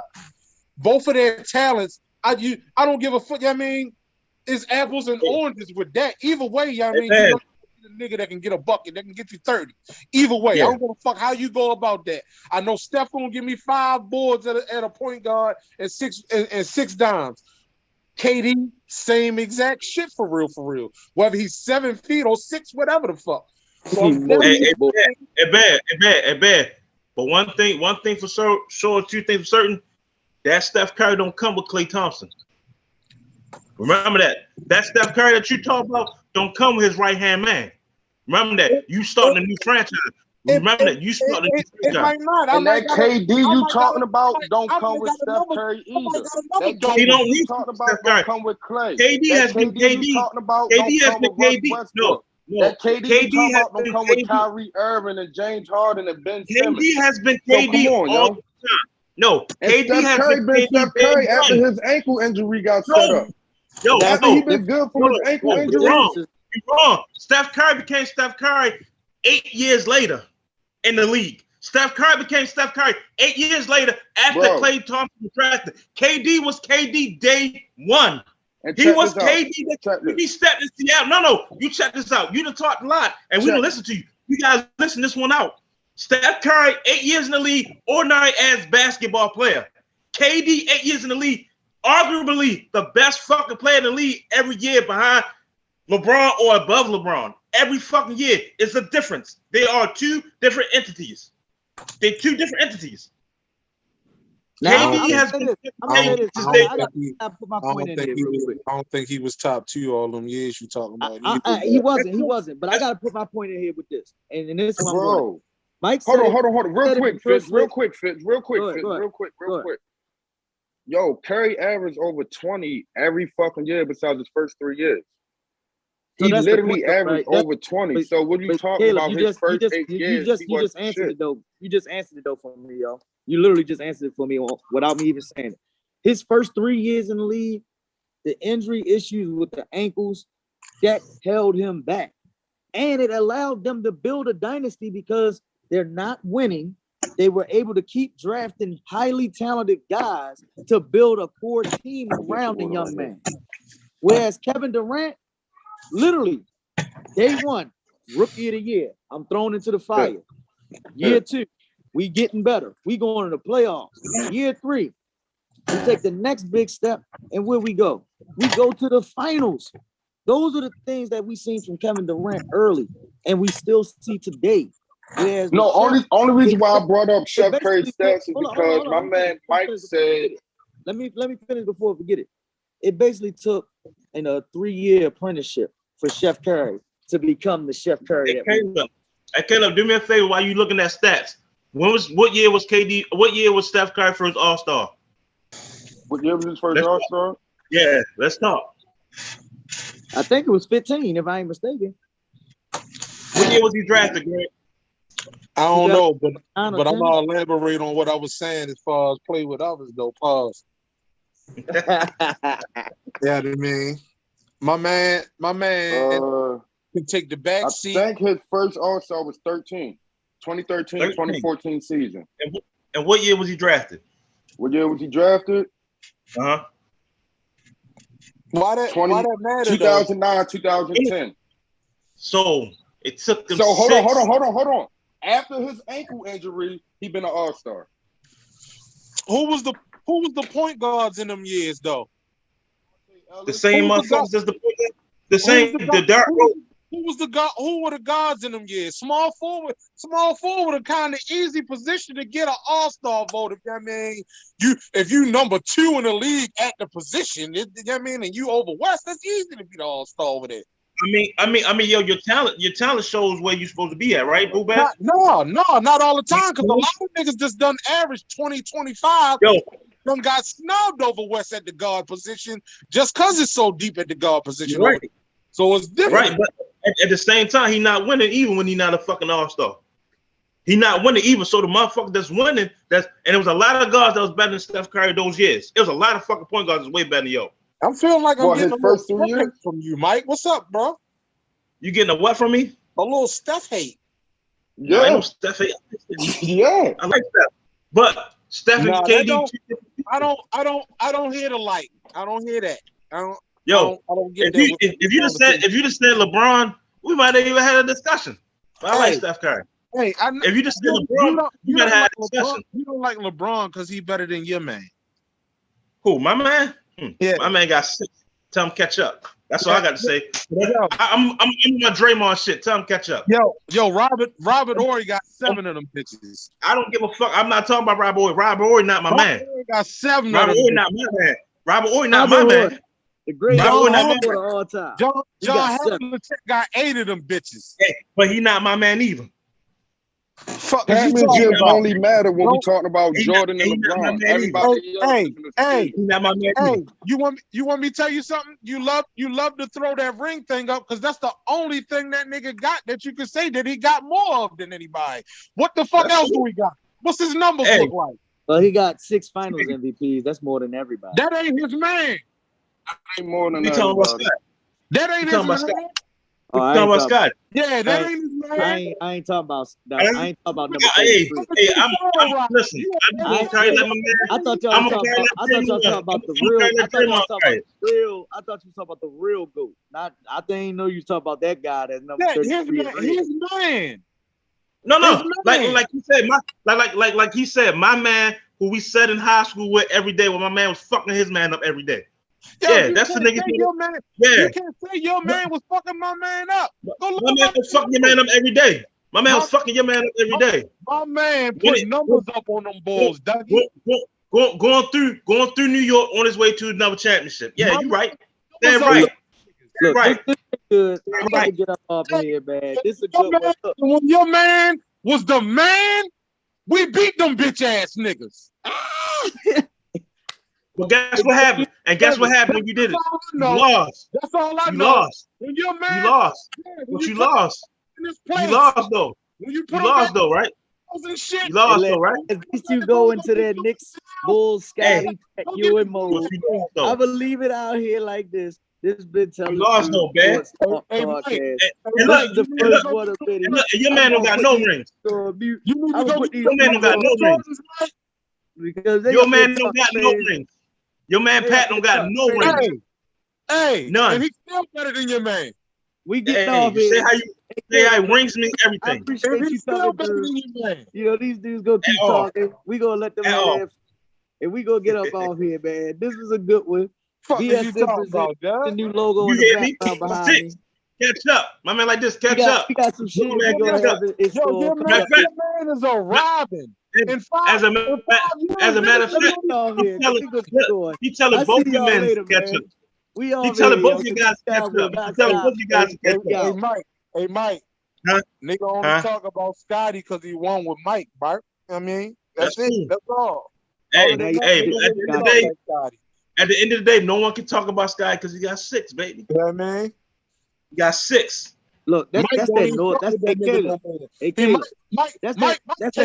[SPEAKER 5] Both of their talents, I don't give a fuck. I mean, it's apples and oranges with that. Either way, I mean, you're a nigga that can get a bucket, that can get you 30. Either way, I don't give a fuck how you go about that. I know Steph gonna give me 5 boards at a point guard and 6 dimes. KD, same exact shit for real. Whether he's 7 feet or 6, whatever the fuck. So
[SPEAKER 4] Bad. But one thing for sure, 2 things for certain. That Steph Curry don't come with Klay Thompson. Remember that. That Steph Curry that you talk about don't come with his right-hand man. Remember that. You starting a new franchise. Remember that. You starting a new franchise.
[SPEAKER 5] It might not.
[SPEAKER 3] And that KD you talking about don't come with Steph Curry either. That
[SPEAKER 4] He don't need
[SPEAKER 3] talking about
[SPEAKER 4] Steph Curry.
[SPEAKER 3] don't come with Klay.
[SPEAKER 4] KD has been KD.
[SPEAKER 3] You talking about
[SPEAKER 4] KD
[SPEAKER 3] don't
[SPEAKER 4] has
[SPEAKER 3] come
[SPEAKER 4] been
[SPEAKER 3] with
[SPEAKER 4] KD.
[SPEAKER 3] Westbrook.
[SPEAKER 4] No.
[SPEAKER 3] That KD you talking about don't come with Kyrie Irving and James Harden and Ben Simmons.
[SPEAKER 4] KD has been
[SPEAKER 3] So
[SPEAKER 4] KD
[SPEAKER 3] come on,
[SPEAKER 4] all
[SPEAKER 3] yo.
[SPEAKER 4] the time. No,
[SPEAKER 3] And
[SPEAKER 4] KD
[SPEAKER 3] Steph
[SPEAKER 4] has
[SPEAKER 3] Curry
[SPEAKER 4] been
[SPEAKER 3] Steph Curry after his ankle injury got set up. After he been good from his ankle injury.
[SPEAKER 4] You're wrong. Steph Curry became Steph Curry 8 years later in the league. Steph Curry became Steph Curry 8 years later after Klay Thompson was drafted. KD was KD day one.
[SPEAKER 3] And
[SPEAKER 4] he was KD. He stepped in Seattle. No, you check this out. You done talked a lot, and we didn't listen to you. You guys listen this one out. Steph Curry, 8 years in the league, ordinary ass basketball player. KD, 8 years in the league, arguably the best fucking player in the league every year behind LeBron or above LeBron. Every fucking year. It's a difference. They are 2 different entities. They're 2 different entities.
[SPEAKER 2] Now,
[SPEAKER 4] KD has been.
[SPEAKER 5] I don't think he was top 2 all them years you talking about.
[SPEAKER 2] He wasn't. But I gotta put my point in here with this, and this is what I'm going. Mike,
[SPEAKER 3] hold on, real quick, Fitz. Yo, Curry averaged over 20 every fucking year besides his first 3 years. He literally averaged over 20. So what are you talking about? His first 8 years,
[SPEAKER 2] you just answered it though. You just answered it though for me, yo. You literally just answered it for me without me even saying it. His first 3 years in the league, the injury issues with the ankles, that held him back. And it allowed them to build a dynasty because they're not winning. They were able to keep drafting highly talented guys to build a core team around the young man. Whereas Kevin Durant, literally, day one, rookie of the year, I'm thrown into the fire. Year 2, we getting better. We going to the playoffs. Year 3, we take the next big step, and where we go? We go to the finals. Those are the things that we seen from Kevin Durant early, and we still see today. Whereas
[SPEAKER 3] only reason why I brought up Steph Curry's stats is because my man Mike said.
[SPEAKER 2] Let me finish before I forget it. It basically took a 3-year apprenticeship for Chef Curry to become the Chef Curry.
[SPEAKER 4] Caleb, do me a favor while you looking at stats. What year was KD? What year was Steph Curry first All-Star?
[SPEAKER 3] What year was his first All-Star?
[SPEAKER 4] Yeah, let's talk.
[SPEAKER 2] I think it was 15, if I ain't mistaken.
[SPEAKER 4] What year was he drafted, Greg?
[SPEAKER 5] I don't know, but I'm gonna elaborate on what I was saying as far as play with others though. Pause. Yeah, I mean, my man can take the back seat.
[SPEAKER 3] I think his first All-Star was 2013, 2014 season.
[SPEAKER 4] And what year was he drafted?
[SPEAKER 3] What year was he drafted?
[SPEAKER 4] Uh-huh.
[SPEAKER 5] Why that matter?
[SPEAKER 3] 2009, 2010.
[SPEAKER 4] So it took him.
[SPEAKER 3] So hold on. After his ankle injury, he been an All-Star.
[SPEAKER 5] Who was the point guards in them years though?
[SPEAKER 4] The same motherfuckers as the point guard. The same. The dark.
[SPEAKER 5] Who were the guards in them years? Small forward, a kind of easy position to get an All-Star vote. I mean, if you number 2 in the league at the position, and you over West, that's easy to be the All-Star over there.
[SPEAKER 4] I mean, yo, your talent shows where you're supposed to be at, right, Boo Bad?
[SPEAKER 5] No, not all the time, because a lot of niggas just done average 20, 25.
[SPEAKER 4] Yo,
[SPEAKER 5] them got snubbed over West at the guard position just because it's so deep at the guard position.
[SPEAKER 4] Right.
[SPEAKER 5] So it's different.
[SPEAKER 4] Right, but at the same time, he not winning even when he not a fucking All-Star. He not winning even. So the motherfucker that's winning, and it was a lot of guards that was better than Steph Curry those years. It was a lot of fucking point guards that's way better than yo.
[SPEAKER 5] I'm feeling like I'm getting a first 3 years from you, Mike. What's up, bro?
[SPEAKER 4] You getting a what from me?
[SPEAKER 5] A little Steph hate.
[SPEAKER 4] No, I know Steph hate.
[SPEAKER 3] Yeah.
[SPEAKER 4] I like Steph. But Steph and KD.
[SPEAKER 5] I don't hear the light. I don't hear that. I don't get
[SPEAKER 4] if
[SPEAKER 5] that.
[SPEAKER 4] if you just said LeBron, we might have even had a discussion. But I like Steph Curry.
[SPEAKER 5] Hey,
[SPEAKER 4] if you just said LeBron, you might have had a discussion.
[SPEAKER 5] You don't like LeBron because he's better than your man.
[SPEAKER 4] Who, my man?
[SPEAKER 5] Yeah.
[SPEAKER 4] My man got 6. Tell him catch up. That's all I got to say. I'm in my Draymond shit. Tell him catch up.
[SPEAKER 5] Yo, Robert Horry got 7 of them bitches.
[SPEAKER 4] I don't give a fuck. I'm not talking about Robert Horry. Robert Horry not my man.
[SPEAKER 5] Horry got 7
[SPEAKER 4] Robert
[SPEAKER 5] of them.
[SPEAKER 4] Horry not my man. Robert Horry not my man.
[SPEAKER 2] The greatest of all time.
[SPEAKER 5] John Havlicek got 8 of them bitches.
[SPEAKER 4] Hey, but he not my man either.
[SPEAKER 5] Fuck,
[SPEAKER 3] championships only matter when we talking about Jordan and LeBron. Everybody
[SPEAKER 5] he's not my man. Hey, you want me to tell you something? You love to throw that ring thing up because that's the only thing that nigga got that you can say that he got more of than anybody. What the fuck else do we got? What's his numbers look like?
[SPEAKER 2] Well, he got 6 Finals MVPs. That's more than everybody.
[SPEAKER 5] That ain't his man.
[SPEAKER 3] That ain't more than
[SPEAKER 4] that.
[SPEAKER 5] That ain't his man.
[SPEAKER 4] Talking about Scott.
[SPEAKER 5] Yeah, that ain't his man.
[SPEAKER 2] I ain't talking about that. I ain't talking about number 33.
[SPEAKER 4] I'm listen. I
[SPEAKER 2] thought y'all talking about the real. I thought you talking about the real GOAT. Not. I didn't know you talking about that guy that's number 33.
[SPEAKER 5] His man.
[SPEAKER 4] No. Like he said, like he said, my man who we sat in high school with every day. When my man was fucking his man up every day. That's the nigga.
[SPEAKER 5] You can't say your man was fucking my man up.
[SPEAKER 4] My man was fucking your man up every day. My man was fucking your man up every day.
[SPEAKER 5] My man put numbers up on them balls, Dougie.
[SPEAKER 4] Going through New York on his way to another championship. Yeah, you right. Damn right.
[SPEAKER 2] Look,
[SPEAKER 4] right.
[SPEAKER 2] This is good. I'm about to get up off here, man. This is a good one.
[SPEAKER 5] When your man was the man, we beat them bitch ass niggas.
[SPEAKER 4] Well, guess what happened? And guess what happened when you did it? You lost.
[SPEAKER 5] That's all I know.
[SPEAKER 4] You lost.
[SPEAKER 5] When your man,
[SPEAKER 4] you lost. But you lost. You lost though. You lost though, right? You lost though, right?
[SPEAKER 2] At least you go into that Knicks, Bulls, Scotty, you and mode. I will leave it out here like this. This been telling
[SPEAKER 4] you lost though, man. Your man don't got no rings. Your man don't got no rings.
[SPEAKER 2] Because
[SPEAKER 4] your man don't got no rings. Your man Pat don't got no rings.
[SPEAKER 5] Hey,
[SPEAKER 4] none.
[SPEAKER 5] And he's still better than your man.
[SPEAKER 2] We get off here.
[SPEAKER 4] Say how rings mean everything.
[SPEAKER 2] I appreciate you talking better than your man. You know, these dudes gonna keep talking. We gonna let them have, and we gonna get up off here, man. This was a good one. BSN presents the new logo in the background behind me.
[SPEAKER 4] Catch up, my man. Like this, catch up.
[SPEAKER 2] We got some shit. Your
[SPEAKER 5] man is a Robin.
[SPEAKER 4] As a matter of fact, he telling both you men to catch up. He telling both you guys to catch up. He telling both you guys to catch up.
[SPEAKER 5] Hey, Mike. Nigga only talk about Scotty because he won with Mike, Mark. I mean, that's it. True. That's all.
[SPEAKER 4] Hey, at the end of the day, no one can talk about Scotty because he got 6, baby.
[SPEAKER 5] You know what I mean?
[SPEAKER 4] He got 6.
[SPEAKER 2] Look, that's that North. That's that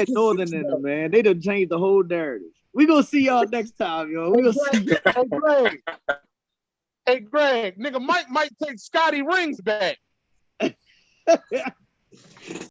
[SPEAKER 2] Northern in them, man. They done changed the whole narrative. We gonna see y'all next time, yo. We gonna see.
[SPEAKER 5] Hey, Greg, nigga, Mike might take Scotty rings back.